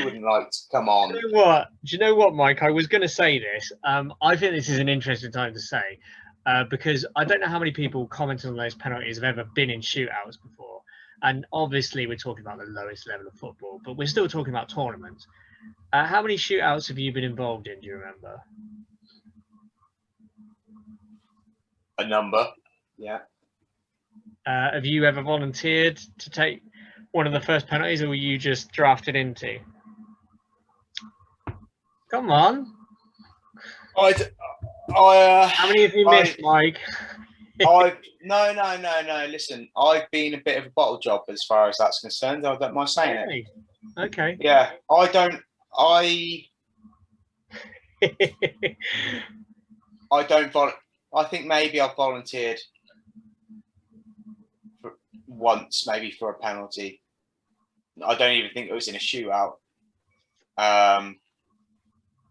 wouldn't like to come on. Do you know what, Mike? I was going to say this. I think this is an interesting time to say, because I don't know how many people commented on those penalties have ever been in shootouts before. And obviously, we're talking about the lowest level of football, but we're still talking about tournaments. How many shootouts have you been involved in? Do you remember? A number. Yeah. Have you ever volunteered to take one of the first penalties, or were you just drafted into? Come on. How many have you missed, Mike? No. Listen, I've been a bit of a bottle job as far as that's concerned. I don't mind saying it. Okay. Yeah, I don't. I think maybe I've volunteered once, maybe for a penalty. I don't even think it was in a shootout.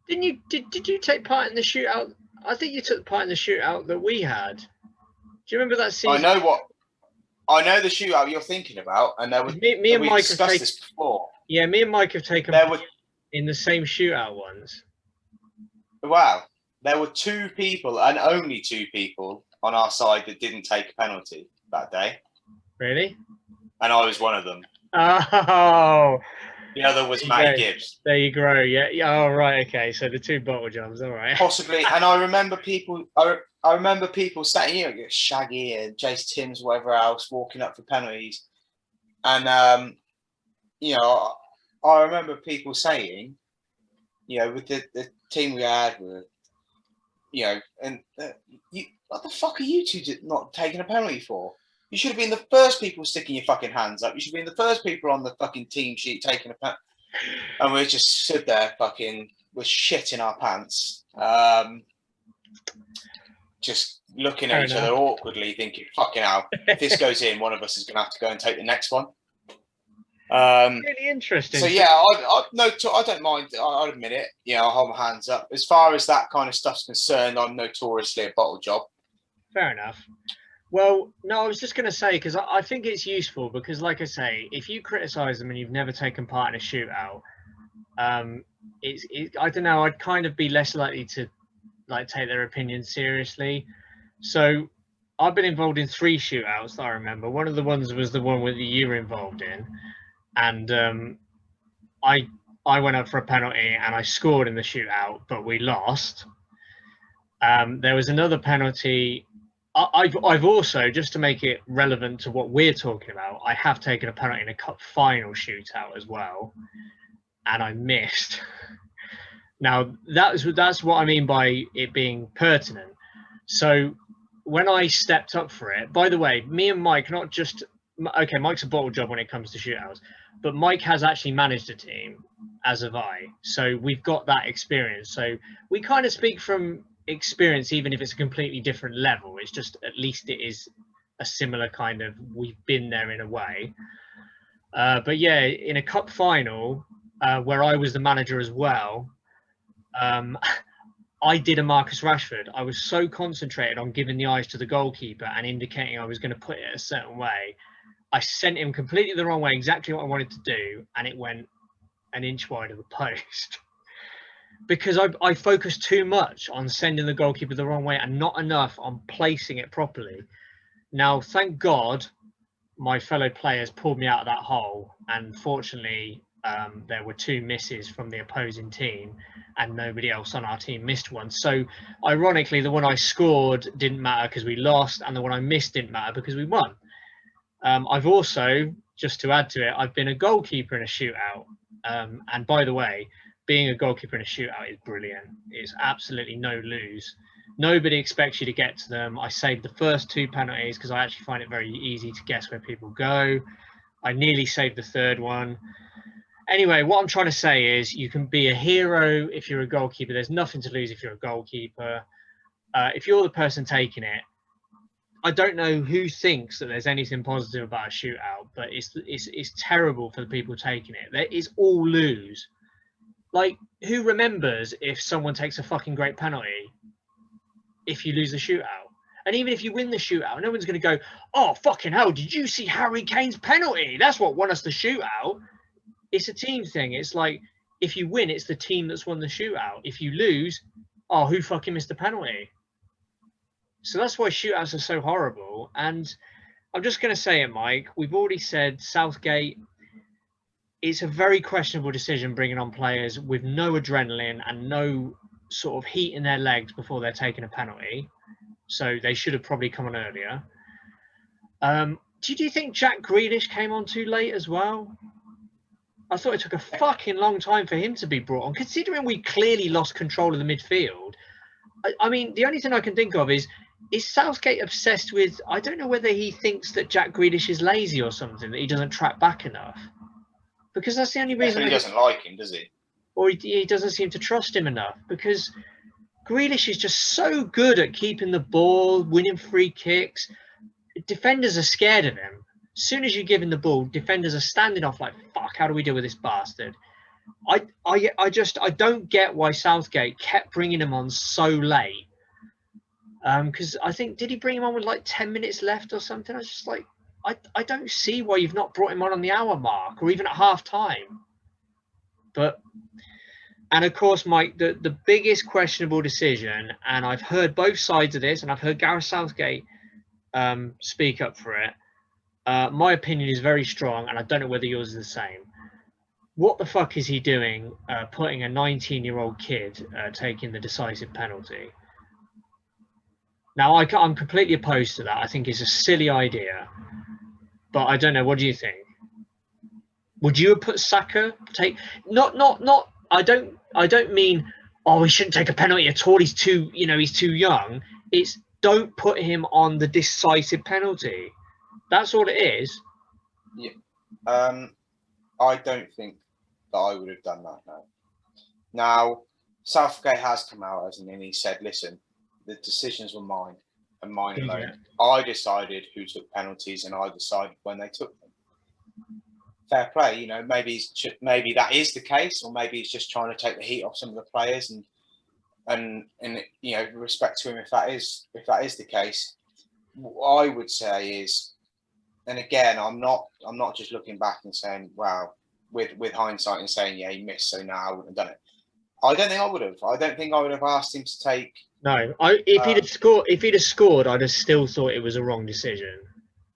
Did you take part in the shootout? I think you took part in the shootout that we had. Do you remember that season? I know the shootout you're thinking about, and there was me and Mike discussed this before. Yeah, me and Mike have taken part in the same shootout once. Wow, there were 2 people and only 2 people on our side that didn't take a penalty that day. Really? And I was one of them. Oh. The other was Matty Gibbs. There you go. Yeah. Oh, right. Okay. So the 2 bottle jobs. All right. Possibly. And I remember people. I remember people saying, Shaggy and Jace Timms, whatever else, walking up for penalties. And I remember people saying, with the team we had, what the fuck are you 2 not taking a penalty for? You should have been the first people sticking your fucking hands up. You should have been the first people on the fucking team sheet taking a penalty. And we just stood there with shit in our pants. Just looking at each other awkwardly, thinking, fucking hell, if this goes in, one of us is going to have to go and take the next one. Really interesting. So, yeah, I don't mind. I'll admit it. I'll hold my hands up. As far as that kind of stuff's concerned, I'm notoriously a bottle job. Fair enough. Well, no, I was just going to say, because I think it's useful, because like I say, if you criticise them and you've never taken part in a shootout, I don't know, I'd kind of be less likely to take their opinion seriously. So I've been involved in 3 shootouts that I remember. One of the ones was the one that you were involved in, and I went up for a penalty and I scored in the shootout, but we lost. There was another penalty. I've also, just to make it relevant to what we're talking about, I have taken a penalty in a cup final shootout as well, and I missed. Now that's what I mean by it being pertinent. So when I stepped up for it, by the way, me and Mike, not just okay, Mike's a bottle job when it comes to shootouts, but Mike has actually managed a team, as have I. So we've got that experience. So we kind of speak from experience, even if it's a completely different level. It's just, at least it is a similar kind of, we've been there in a way. But yeah, in a cup final where I was the manager as well, I did a Marcus Rashford. I was so concentrated on giving the eyes to the goalkeeper and indicating I was going to put it a certain way, I sent him completely the wrong way, exactly what I wanted to do, and it went an inch wide of the post. Because I focused too much on sending the goalkeeper the wrong way and not enough on placing it properly. Now, thank God, my fellow players pulled me out of that hole, and fortunately, there were 2 misses from the opposing team, and nobody else on our team missed one. So, ironically, the one I scored didn't matter because we lost, and the one I missed didn't matter because we won. I've also, just to add to it, I've been a goalkeeper in a shootout, and by the way, being a goalkeeper in a shootout is brilliant. It's absolutely no lose. Nobody expects you to get to them. I saved the first 2 penalties because I actually find it very easy to guess where people go. I nearly saved the 3rd one. Anyway, what I'm trying to say is you can be a hero if you're a goalkeeper. There's nothing to lose if you're a goalkeeper. If you're the person taking it, I don't know who thinks that there's anything positive about a shootout, but it's terrible for the people taking it. There is all lose. Like, who remembers if someone takes a fucking great penalty if you lose the shootout? And even if you win the shootout, no one's going to go, oh, fucking hell, did you see Harry Kane's penalty? That's what won us the shootout. It's a team thing. It's like, if you win, it's the team that's won the shootout. If you lose, oh, who fucking missed the penalty? So that's why shootouts are so horrible. And I'm just going to say it, Mike. We've already said Southgate, it's a very questionable decision bringing on players with no adrenaline and no sort of heat in their legs before they're taking a penalty. So they should have probably come on earlier. Did you think Jack Grealish came on too late as well? I thought it took a fucking long time for him to be brought on, considering we clearly lost control of the midfield. I mean, the only thing I can think of is Southgate obsessed with, I don't know whether he thinks that Jack Grealish is lazy or something, that he doesn't track back enough. Because that's the only reason. He doesn't like him, does he? Or he doesn't seem to trust him enough, because Grealish is just so good at keeping the ball, winning free kicks. Defenders are scared of him. As soon as you give him the ball, defenders are standing off like, fuck, how do we deal with this bastard? I don't get why Southgate kept bringing him on so late. Because I think, did he bring him on with like 10 minutes left or something? I was just like, I don't see why you've not brought him on the hour mark or even at half time. But, and of course, Mike, the biggest questionable decision, and I've heard both sides of this, and I've heard Gareth Southgate speak up for it. My opinion is very strong, and I don't know whether yours is the same. What the fuck is he doing putting a 19-year-old kid taking the decisive penalty? Now, I'm completely opposed to that. I think it's a silly idea. But I don't know. What do you think? Would you have put Saka take... Not... I don't mean, oh, he shouldn't take a penalty at all. He's too young. It's don't put him on the decisive penalty. That's all it is. Yeah. I don't think that I would have done that, no. Now, Southgate has come out, hasn't he? And he said, listen, the decisions were mine and mine alone. Yeah. I decided who took penalties and I decided when they took them. Fair play, maybe that is the case, or maybe he's just trying to take the heat off some of the players and respect to him if that is the case. What I would say is, and again, I'm not just looking back and saying, wow, with hindsight and saying, yeah, he missed, so now I wouldn't have done it. I don't think I would have. I don't think I would have asked him to take. No, if he'd have scored, I'd have still thought it was a wrong decision.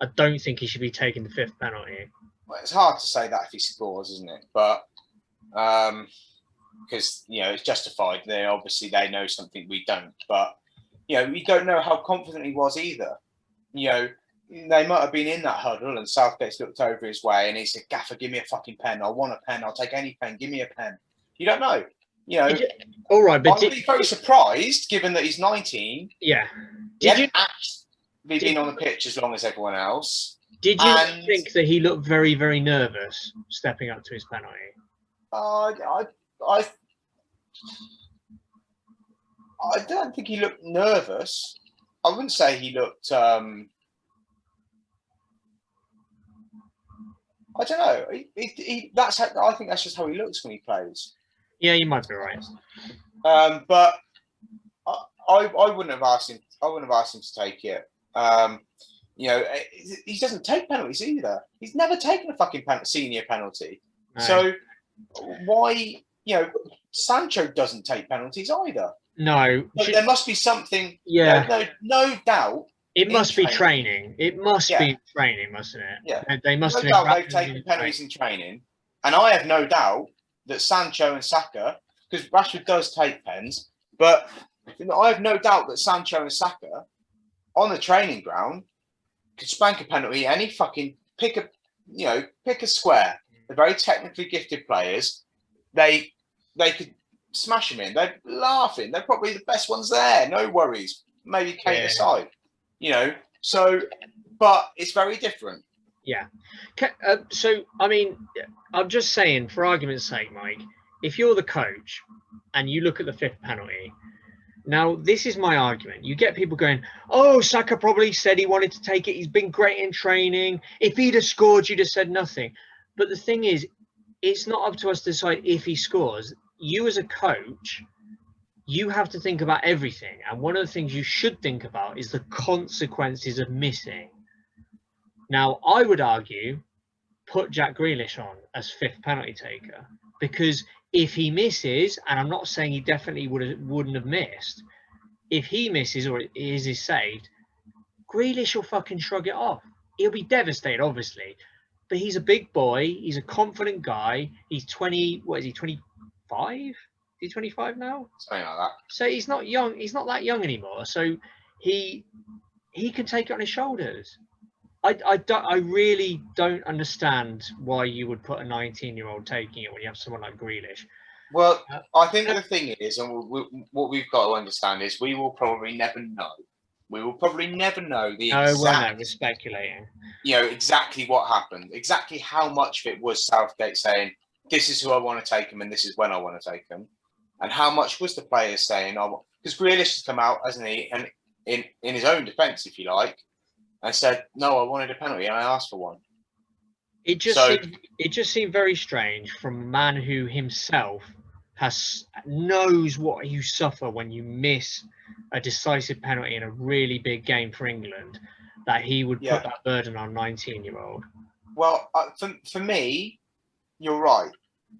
I don't think he should be taking the 5th penalty. Well, it's hard to say that if he scores, isn't it? But because it's justified. They know something we don't. But we don't know how confident he was either. They might have been in that huddle and Southgate's looked over his way and he said, Gaffer, give me a fucking pen. I want a pen. I'll take any pen. Give me a pen. You don't know. All right, but I'd be very surprised given that he's 19. Yeah. He hasn't actually been on the pitch as long as everyone else. Did you think that he looked very, very nervous stepping up to his penalty? I don't think he looked nervous. I wouldn't say he looked... I don't know. I think that's just how he looks when he plays. Yeah, you might be right. But I wouldn't have asked him. I wouldn't have asked him to take it. He doesn't take penalties either. He's never taken a fucking senior penalty. No. So why? Sancho doesn't take penalties either. No. There must be something. Yeah. No doubt. It must be training. It must be training, mustn't it? Yeah. They must have no doubt they've taken penalties in training. And I have no doubt that Sancho and Saka, because Rashford does take pens, but I have no doubt that Sancho and Saka on the training ground could spank a penalty any fucking pick a square. They're very technically gifted players. They could smash them in. They're laughing. They're probably the best ones there. No worries. Maybe Kane aside. So, but it's very different. Yeah. So, I mean, I'm just saying, for argument's sake, Mike, if you're the coach and you look at the 5th penalty, now this is my argument. You get people going, oh, Saka probably said he wanted to take it. He's been great in training. If he'd have scored, you'd have said nothing. But the thing is, it's not up to us to decide if he scores. You as a coach, you have to think about everything. And one of the things you should think about is the consequences of missing. Now, I would argue, put Jack Grealish on as 5th penalty taker, because if he misses, and I'm not saying he definitely wouldn't have missed, if he misses or is saved, Grealish will fucking shrug it off. He'll be devastated, obviously. but he's a big boy. He's a confident guy. He's 20. What is he? 25? Is he 25 now? Something like that. So he's not young. He's not that young anymore. So he can take it on his shoulders. I really don't understand why you would put a 19-year-old taking it when you have someone like Grealish. Well, I think the thing is, and what we've got to understand is, we will probably never know. We will probably never know the exact. We're speculating. Exactly what happened, exactly how much of it was Southgate saying, "This is who I want to take him, and this is when I want to take him," and how much was the players saying, "Oh," because Grealish has come out, hasn't he, and in his own defence, if you like, and said, "No, I wanted a penalty, and I asked for one." It just seemed very strange from a man who himself knows what you suffer when you miss a decisive penalty in a really big game for England, that he would put that burden on a 19-year-old. Well, for me, you're right.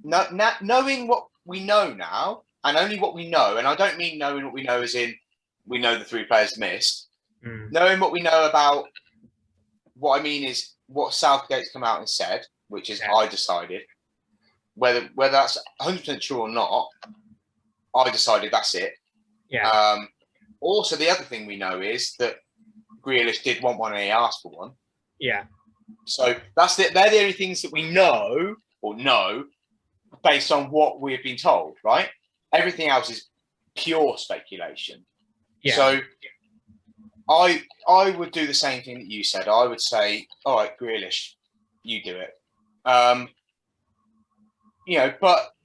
Knowing what we know now, and only what we know, and I don't mean knowing what we know as in we know the 3 players missed. Knowing what we know about, what I mean is what Southgate's come out and said, which is I decided. Whether that's 100% true or not, I decided that's it. Yeah. Also, the other thing we know is that Grealish did want one and he asked for one. Yeah. So they're the only things that we know based on what we've been told, right? Everything else is pure speculation. Yeah. So I would do the same thing that you said. I would say, all right, Grealish, you do it. But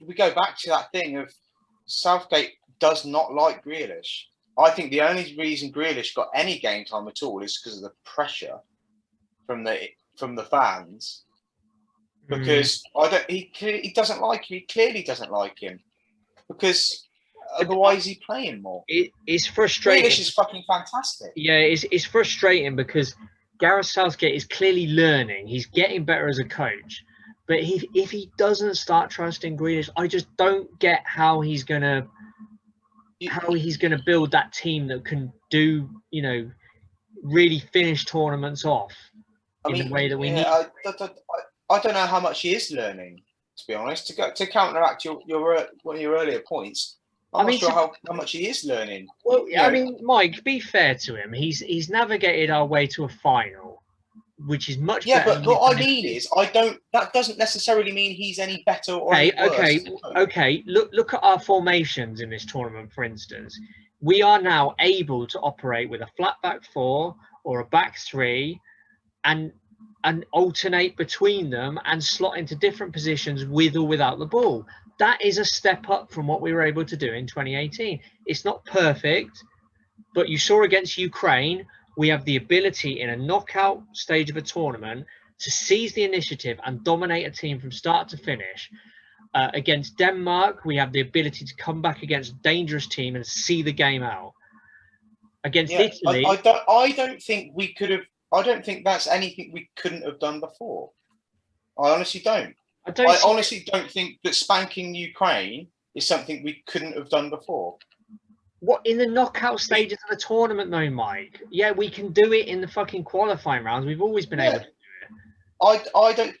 we go back to that thing of Southgate does not like Grealish. I think the only reason Grealish got any game time at all is because of the pressure from the fans. Because he doesn't like him. He clearly doesn't like him. Because otherwise he's playing more. It's frustrating. Grealish is fucking fantastic. Yeah, it's frustrating because Gareth Southgate is clearly learning. He's getting better as a coach. But if he doesn't start trusting Grealish, I just don't get how he's gonna build that team that can do, really finish tournaments off in the way that we need. I don't know how much he is learning, to be honest. To counteract one of your earlier points, I'm not sure how much he is learning. Well, I mean, Mike, be fair to him. He's navigated our way to a final, which is much better. Yeah, but what I mean is, that doesn't necessarily mean he's any better or any worse. Okay. Look at our formations in this tournament, for instance. We are now able to operate with a flat back 4 or a back 3 and alternate between them and slot into different positions with or without the ball. That is a step up from what we were able to do in 2018. It's not perfect, but you saw against Ukraine, we have the ability in a knockout stage of a tournament to seize the initiative and dominate a team from start to finish. Against Denmark, we have the ability to come back against a dangerous team and see the game out. Against Italy, I don't think we could have. I don't think that's anything we couldn't have done before. I honestly don't. I honestly don't think that spanking Ukraine is something we couldn't have done before. What, in the knockout stages of the tournament, though, Mike? Yeah, we can do it in the fucking qualifying rounds. We've always been able to do it. I don't.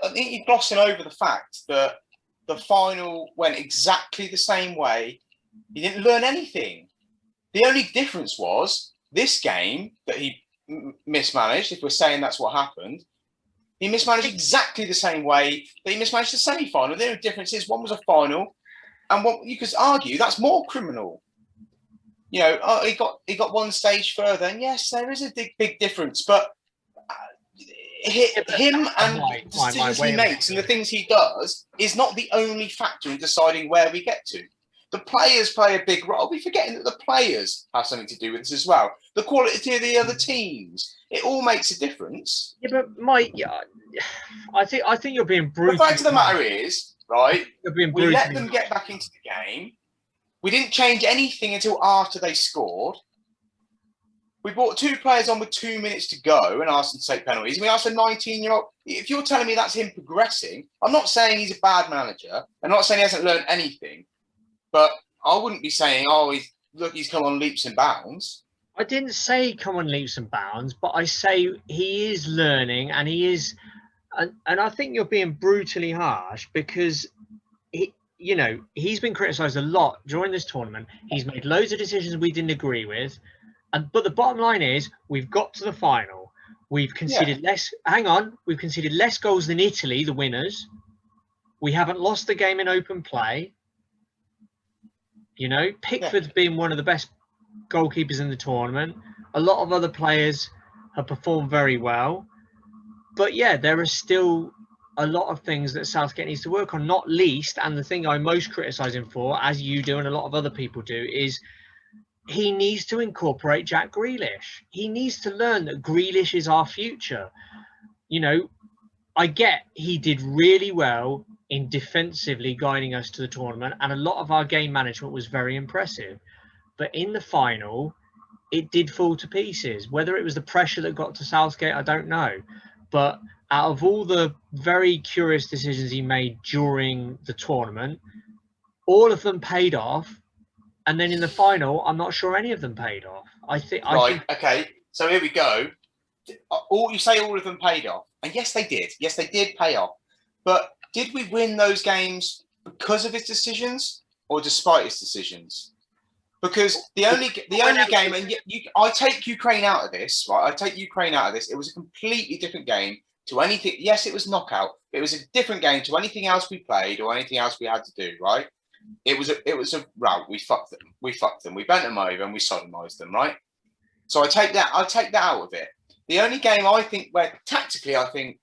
I think you're glossing over the fact that the final went exactly the same way. He didn't learn anything. The only difference was this game that he mismanaged, if we're saying that's what happened, he mismanaged exactly the same way that he mismanaged the semi-final. The only difference is one was a final, and what you could argue that's more criminal. He got one stage further, and yes, there is a big difference, but him and the decisions he makes and the things he does is not the only factor in deciding where we get to. The players play a big role. We're forgetting that the players have something to do with this as well. The quality of the other teams. It all makes a difference. Yeah, but Mike, I think you're being brutal. The fact of the matter is, right, we let them get back into the game. We didn't change anything until after they scored. We brought 2 players on with 2 minutes to go and asked them to take penalties. We asked a 19-year-old. If you're telling me that's him progressing, I'm not saying he's a bad manager. I'm not saying he hasn't learned anything. But I wouldn't be saying, he's come on leaps and bounds. I didn't say come on leaps and bounds, but I say he is learning, and he is, and I think you're being brutally harsh because he's been criticised a lot during this tournament. He's made loads of decisions we didn't agree with, but the bottom line is we've got to the final. We've conceded less. Hang on, we've conceded less goals than Italy, the winners. We haven't lost the game in open play. Pickford's been one of the best goalkeepers in the tournament. A lot of other players have performed very well. But there are still a lot of things that Southgate needs to work on, not least, and the thing I most criticise him for, as you do and a lot of other people do, is he needs to incorporate Jack Grealish. He needs to learn that Grealish is our future. I get he did really well in defensively guiding us to the tournament, and a lot of our game management was very impressive. But in the final, it did fall to pieces. Whether it was the pressure that got to Southgate, I don't know. But out of all the very curious decisions he made during the tournament, all of them paid off. And then in the final, I'm not sure any of them paid off. Okay. So here we go. You say all of them paid off. And yes, they did. Yes, they did pay off. But did we win those games because of his decisions or despite his decisions? Because the only game, and I take Ukraine out of this, right? I take Ukraine out of this. It was a completely different game to anything. Yes, it was knockout. But it was a different game to anything else we played or anything else we had to do, right? It was a rout. We fucked them. We bent them over and we sodomized them, right? So I take that out of it. The only game I think where tactically I think,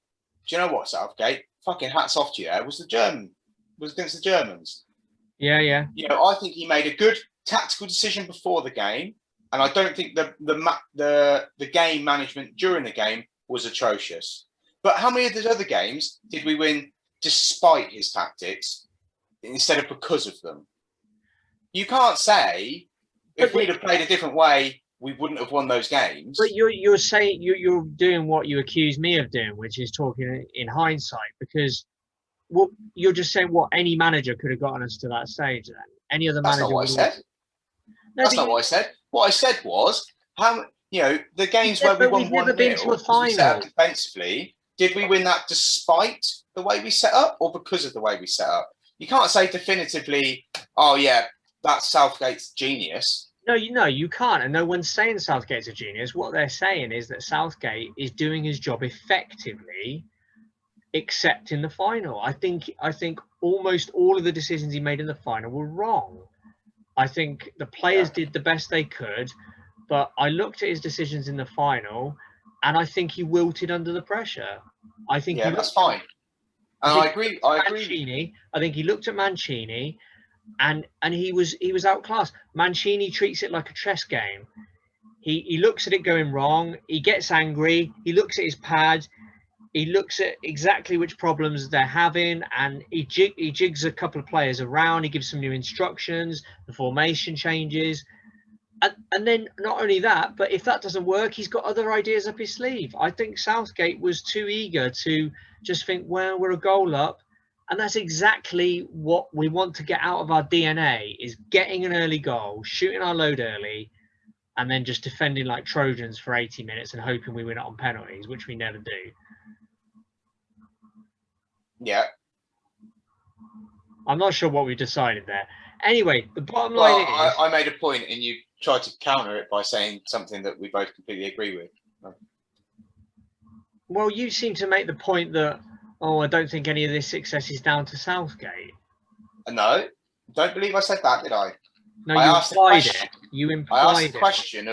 do you know what, Southgate? Fucking hats off to you. Was against the Germans. Yeah. I think he made a good tactical decision before the game, and I don't think the game management during the game was atrocious. But how many of those other games did we win despite his tactics instead of because of them? You can't say if we'd have played a different way, we wouldn't have won those games. But you're saying you're doing what you accuse me of doing, which is talking in hindsight, because you're just saying what any manager could have gotten us to that stage. Then any other manager. That's not what I said. That's not what I said. What I said was the games where we won 1-0 we set up defensively. Did we win that despite the way we set up or because of the way we set up? You can't say definitively, oh yeah, that's Southgate's genius. No, you can't. And no one's saying Southgate's a genius. What they're saying is that Southgate is doing his job effectively, except in the final. I think almost all of the decisions he made in the final were wrong. I think the players did the best they could, but I looked at his decisions in the final, and I think he wilted under the pressure. I think that's fine. And I agree. Mancini, I think he looked at Mancini, and he was outclassed. Mancini treats it like a chess game. He looks at it going wrong. He gets angry. He looks at his pad. He looks at exactly which problems they're having, and he jigs a couple of players around. He gives some new instructions. The formation changes. And then not only that, but if that doesn't work, he's got other ideas up his sleeve. I think Southgate was too eager to just think, well, we're a goal up. And that's exactly what we want to get out of our DNA, is getting an early goal, shooting our load early, and then just defending like Trojans for 80 minutes and hoping we win it on penalties, which we never do. Yeah. I'm not sure what we decided there. Anyway, the bottom line is... I made a point and you tried to counter it by saying something that we both completely agree with. Well, you seem to make the point that, I don't think any of this success is down to Southgate. No, don't believe I said that, did I? No, you implied it. You implied it. I asked the question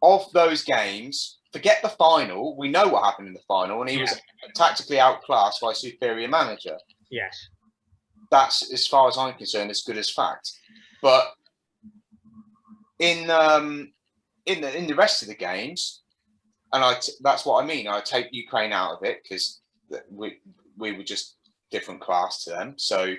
of those games, forget the final, we know what happened in the final, and he was tactically outclassed by a superior manager. Yes. That's, as far as I'm concerned, as good as fact. But in the rest of the games, and that's what I mean. I take Ukraine out of it because we were just different class to them. So,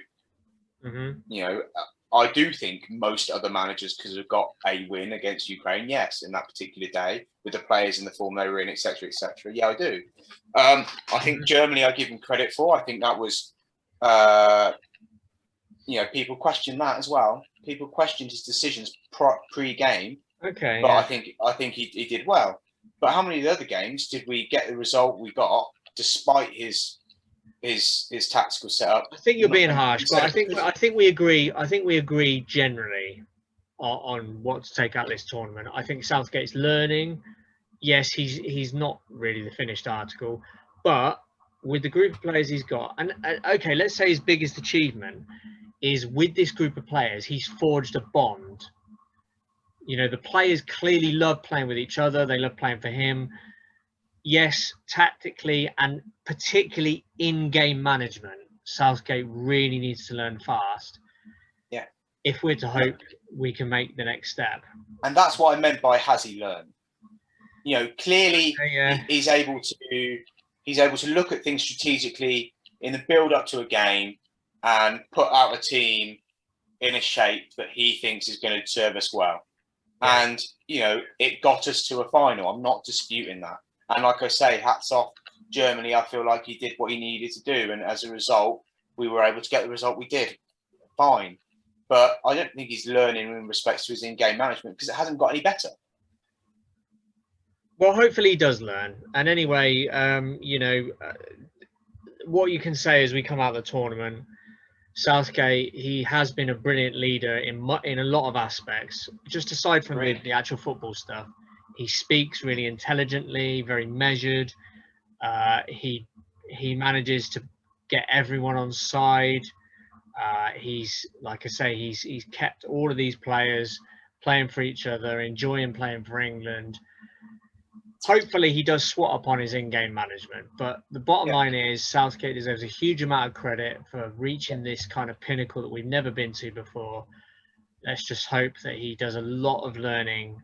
I do think most other managers could have got a win against Ukraine. Yes, in that particular day with the players in the form they were in, etc., etc. Yeah, I do. I think Germany, I give them credit for. I think that was people questioned that as well. People questioned his decisions pre-game. Okay. But I think he did well. But how many of the other games did we get the result we got despite his tactical setup? I think you're being harsh, but I think we agree. I think we agree generally on what to take out of this tournament. I think Southgate's learning. Yes, he's not really the finished article, but with the group of players he's got, and okay, let's say his biggest achievement is with this group of players, he's forged a bond. The players clearly love playing with each other. They love playing for him. Yes, tactically and particularly in-game management, Southgate really needs to learn fast. Yeah. If we're to hope we can make the next step. And that's what I meant by has he learned? Clearly he's able to look at things strategically in the build-up to a game and put out a team in a shape that he thinks is going to serve us well. Yeah. And, it got us to a final. I'm not disputing that. And like I say, hats off Germany. I feel like he did what he needed to do. And as a result, we were able to get the result we did. Fine. But I don't think he's learning in respect to his in-game management because it hasn't got any better. Well, hopefully he does learn. And anyway, what you can say as we come out of the tournament, Southgate, he has been a brilliant leader in a lot of aspects. Just aside from the actual football stuff, he speaks really intelligently, very measured. He manages to get everyone on side. He's, like I say, he's kept all of these players playing for each other, enjoying playing for England. Hopefully he does swat upon his in-game management, but the bottom line is Southgate deserves a huge amount of credit for reaching this kind of pinnacle that we've never been to before. Let's just hope that he does a lot of learning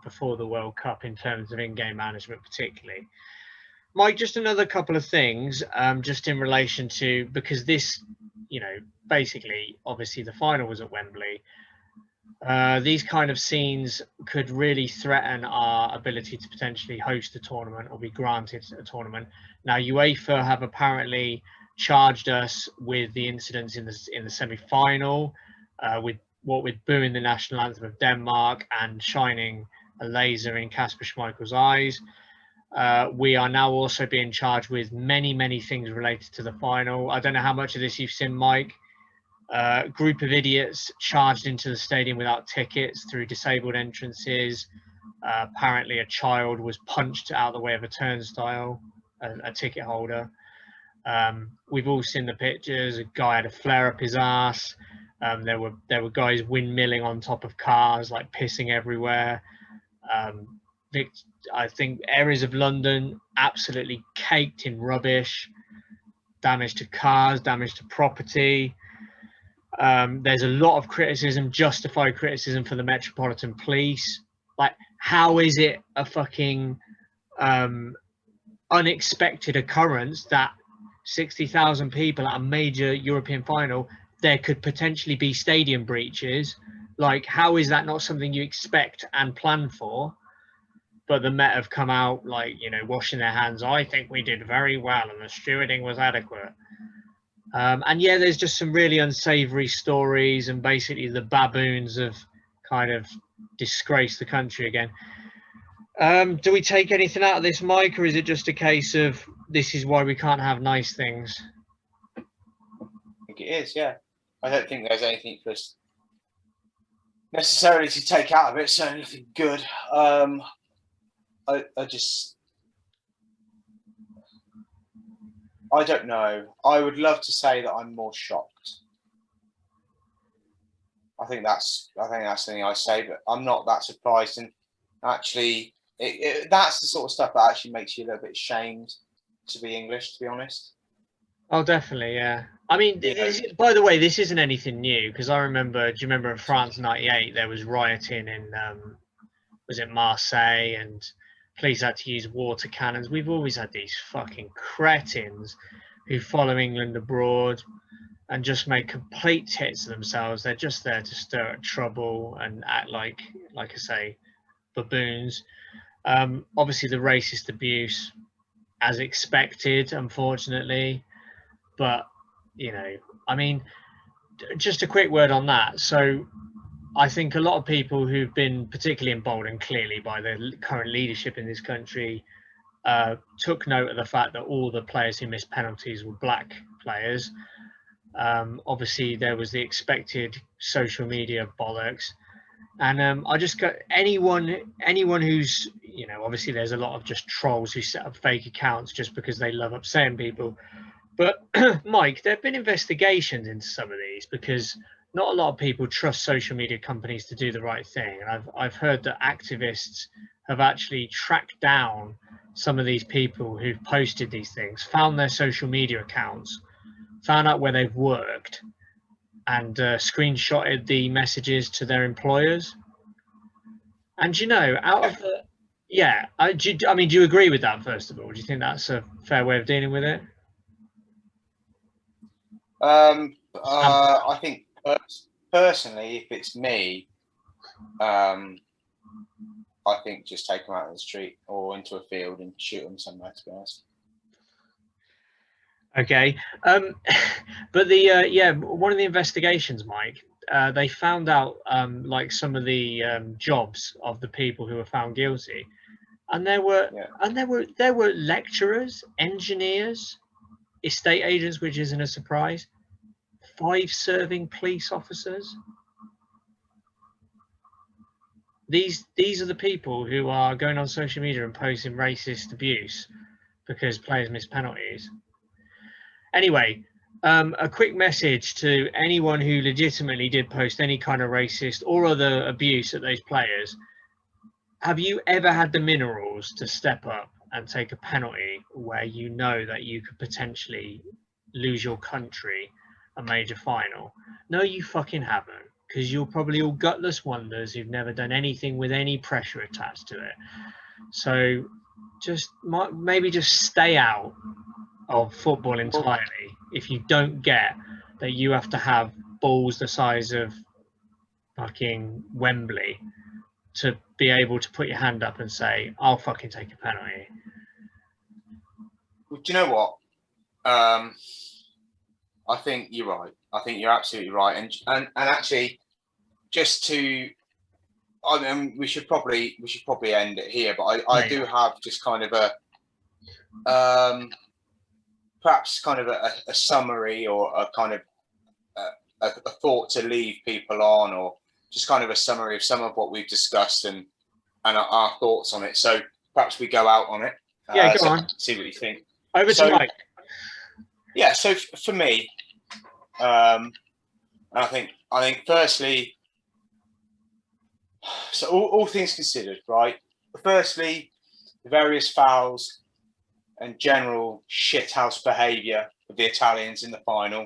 before the World Cup in terms of in-game management particularly. Mike, just another couple of things just in relation to, because this, basically, obviously the final was at Wembley. These kind of scenes could really threaten our ability to potentially host a tournament or be granted a tournament. Now, UEFA have apparently charged us with the incidents in the semi-final, with booing the national anthem of Denmark and shining a laser in Kasper Schmeichel's eyes. We are now also being charged with many, many things related to the final. I don't know how much of this you've seen, Mike. Group of idiots charged into the stadium without tickets through disabled entrances. Apparently a child was punched out of the way of a turnstile, a ticket holder. We've all seen the pictures. A guy had a flare up his ass. There were guys windmilling on top of cars, like pissing everywhere. I think areas of London absolutely caked in rubbish, damage to cars, damage to property. There's a lot of criticism, justified criticism for the Metropolitan Police. Like, how is it a fucking unexpected occurrence that 60,000 people at a major European final, there could potentially be stadium breaches? Like, how is that not something you expect and plan for? But the Met have come out, like, washing their hands. I think we did very well and the stewarding was adequate. And yeah, there's just some really unsavory stories, and basically the baboons have kind of disgraced the country again. Do we take anything out of this, Mike, or is it just a case of this is why we can't have nice things? I think it is, yeah. I don't think there's anything for us necessarily to take out of it, so anything good. I don't know. I would love to say that I'm more shocked. I think that's the thing I say, but I'm not that surprised. And actually, that's the sort of stuff that actually makes you a little bit ashamed to be English, to be honest. Oh, definitely, yeah. I mean, by the way, this isn't anything new, because do you remember in France '98 there was rioting in was it Marseille, and police had to use water cannons. We've always had these fucking cretins who follow England abroad and just make complete tits of themselves. They're just there to stir up trouble and act like I say, baboons. Obviously the racist abuse, as expected, unfortunately. But, I mean, just a quick word on that. So I think a lot of people who've been particularly emboldened clearly by the current leadership in this country took note of the fact that all the players who missed penalties were black players. Obviously, there was the expected social media bollocks. And I just got anyone who's, obviously there's a lot of just trolls who set up fake accounts just because they love upsetting people. But Mike, there have been investigations into some of these because not a lot of people trust social media companies to do the right thing. And I've heard that activists have actually tracked down some of these people who've posted these things, found their social media accounts, found out where they've worked, and screenshotted the messages to their employers. And out of the, do you agree with that? First of all, do you think that's a fair way of dealing with it? I think personally, if it's me, I think just take them out of the street or into a field and shoot them somewhere, to be honest. Okay, but one of the investigations, Mike, they found out like some of the jobs of the people who were found guilty, and there were lecturers, engineers, estate agents, which isn't a surprise, 5 serving police officers. These are the people who are going on social media and posting racist abuse because players miss penalties. Anyway, a quick message to anyone who legitimately did post any kind of racist or other abuse at those players. Have you ever had the minerals to step up and take a penalty where you know that you could potentially lose your country a major final? No, you fucking haven't, because you're probably all gutless wonders who've never done anything with any pressure attached to it. So maybe just stay out of football entirely if you don't get that you have to have balls the size of fucking Wembley to be able to put your hand up and say, I'll fucking take a penalty. Well, do you know what? I think you're right. I think you're absolutely right. And actually, just to, I mean, we should probably end it here. But I do have just kind of a perhaps kind of a summary or a kind of a thought to leave people on, or just kind of a summary of some of what we've discussed and our thoughts on it. So perhaps we go out on it. Go on. See what you think. Over to Mike. Yeah. So for me, I think firstly, so all things considered, right? Firstly, the various fouls and general shithouse behaviour of the Italians in the final.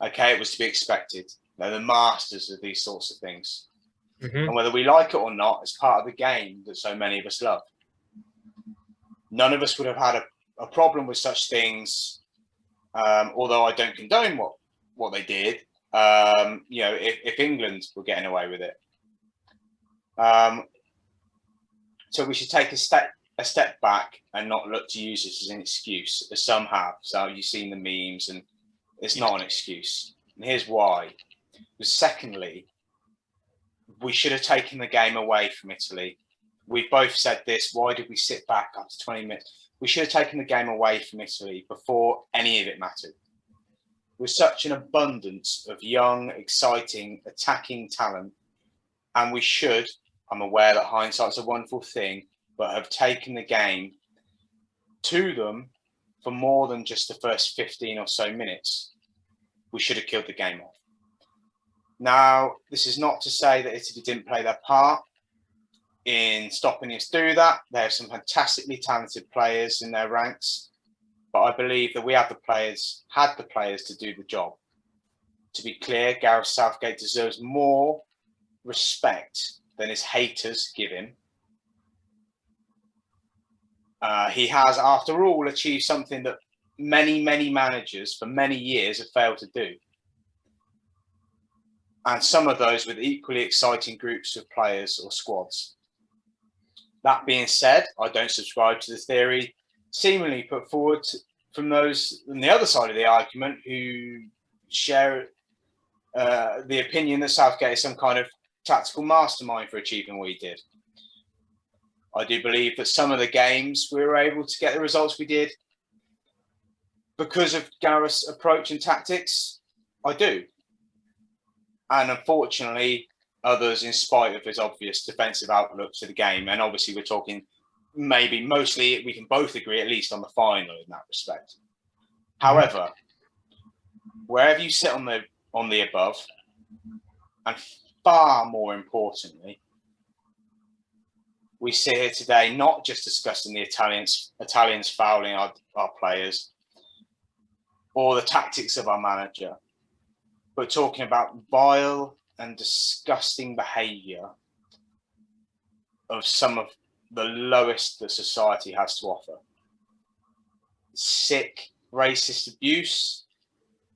Okay, it was to be expected. They're the masters of these sorts of things. Mm-hmm. And whether we like it or not, it's part of the game that so many of us love. None of us would have had a problem with such things, although I don't condone what they did, if England were getting away with it. So we should take a step back and not look to use this as an excuse, as some have. So you've seen the memes, and it's not an excuse. And here's why. Because secondly, we should have taken the game away from Italy. We've both said this. Why did we sit back up to 20 minutes? We should have taken the game away from Italy before any of it mattered. With such an abundance of young, exciting, attacking talent, and we should, I'm aware that hindsight's a wonderful thing, but have taken the game to them for more than just the first 15 or so minutes. We should have killed the game off. Now, this is not to say that Italy didn't play their part in stopping us do that. They have some fantastically talented players in their ranks, but I believe that we had the players to do the job. To be clear, Gareth Southgate deserves more respect than his haters give him. He has, after all, achieved something that many, many managers for many years have failed to do. And some of those with equally exciting groups of players or squads. That being said, I don't subscribe to the theory seemingly put forward from those on the other side of the argument who share the opinion that Southgate is some kind of tactical mastermind for achieving what he did. I do believe that some of the games we were able to get the results we did because of Gareth's approach and tactics. I do. And unfortunately, others in spite of his obvious defensive outlook to the game. And obviously we're talking maybe mostly we can both agree at least on the final in that respect. However, wherever you sit on the above, and far more importantly, we sit here today not just discussing the Italians fouling our players or the tactics of our manager, but talking about vile and disgusting behaviour of some of the lowest that society has to offer. Sick, racist abuse,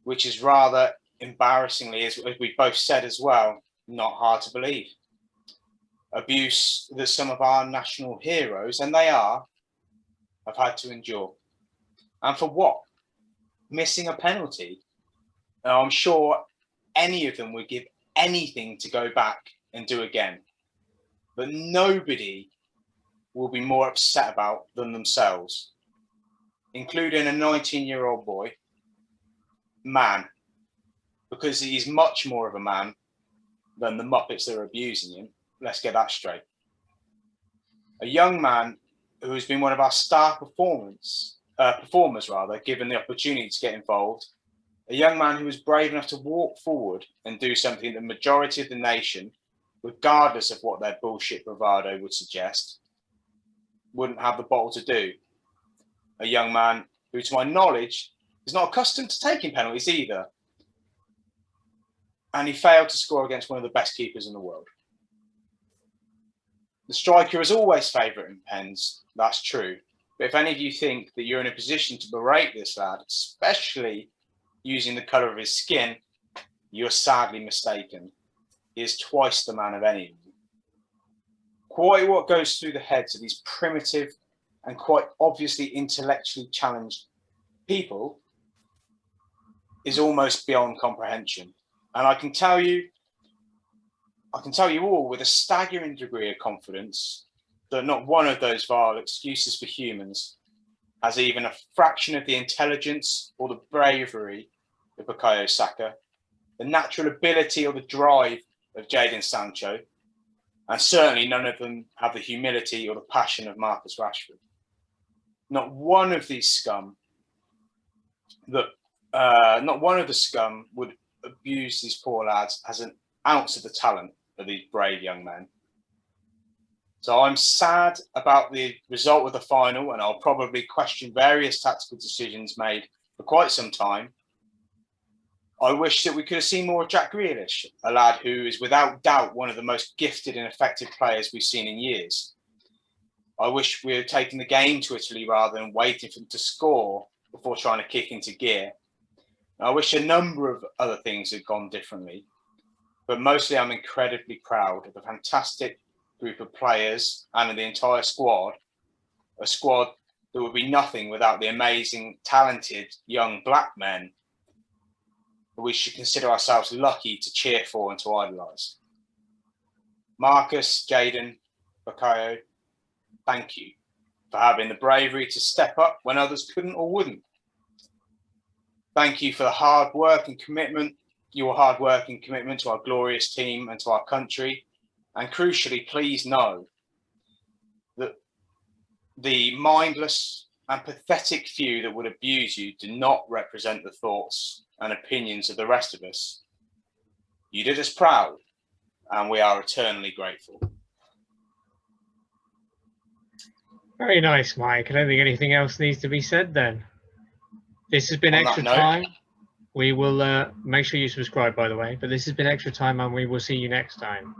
which is rather embarrassingly, as we both said as well, not hard to believe. Abuse that some of our national heroes, and they are, have had to endure. And for what? Missing a penalty. Now, I'm sure any of them would give anything to go back and do again. But nobody will be more upset about than themselves, including a 19-year-old boy, man, because he's much more of a man than the Muppets that are abusing him. Let's get that straight. A young man who has been one of our star performers, given the opportunity to get involved. A young man who was brave enough to walk forward and do something the majority of the nation, regardless of what their bullshit bravado would suggest, wouldn't have the bottle to do. A young man who, to my knowledge, is not accustomed to taking penalties either. And he failed to score against one of the best keepers in the world. The striker is always favourite in pens, that's true. But if any of you think that you're in a position to berate this lad, especially using the colour of his skin, you're sadly mistaken. He is twice the man of any of you. Quite what goes through the heads of these primitive and quite obviously intellectually challenged people is almost beyond comprehension. And I can tell you all with a staggering degree of confidence that not one of those vile excuses for humans has even a fraction of the intelligence or the bravery of Bukayo Saka, the natural ability or the drive of Jadon Sancho, and certainly none of them have the humility or the passion of Marcus Rashford. Not one of these scum not one of the scum would abuse these poor lads as an ounce of the talent of these brave young men. So I'm sad about the result of the final, and I'll probably question various tactical decisions made for quite some time. I wish that we could have seen more of Jack Grealish, a lad who is without doubt one of the most gifted and effective players we've seen in years. I wish we had taken the game to Italy rather than waiting for them to score before trying to kick into gear. I wish a number of other things had gone differently, but mostly I'm incredibly proud of the fantastic group of players and of the entire squad, a squad that would be nothing without the amazing, talented young black men that we should consider ourselves lucky to cheer for and to idolise. Marcus, Jadon, Bukayo, thank you for having the bravery to step up when others couldn't or wouldn't. Thank you for the hard work and commitment, your hard work and commitment to our glorious team and to our country. And crucially, please know that the mindless and pathetic few that would abuse you do not represent the thoughts and opinions of the rest of us. You did us proud, and we are eternally grateful. Very nice, Mike. I don't think anything else needs to be said then. This has been On Extra that note, Time. We will make sure you subscribe, by the way. But this has been Extra Time, and we will see you next time.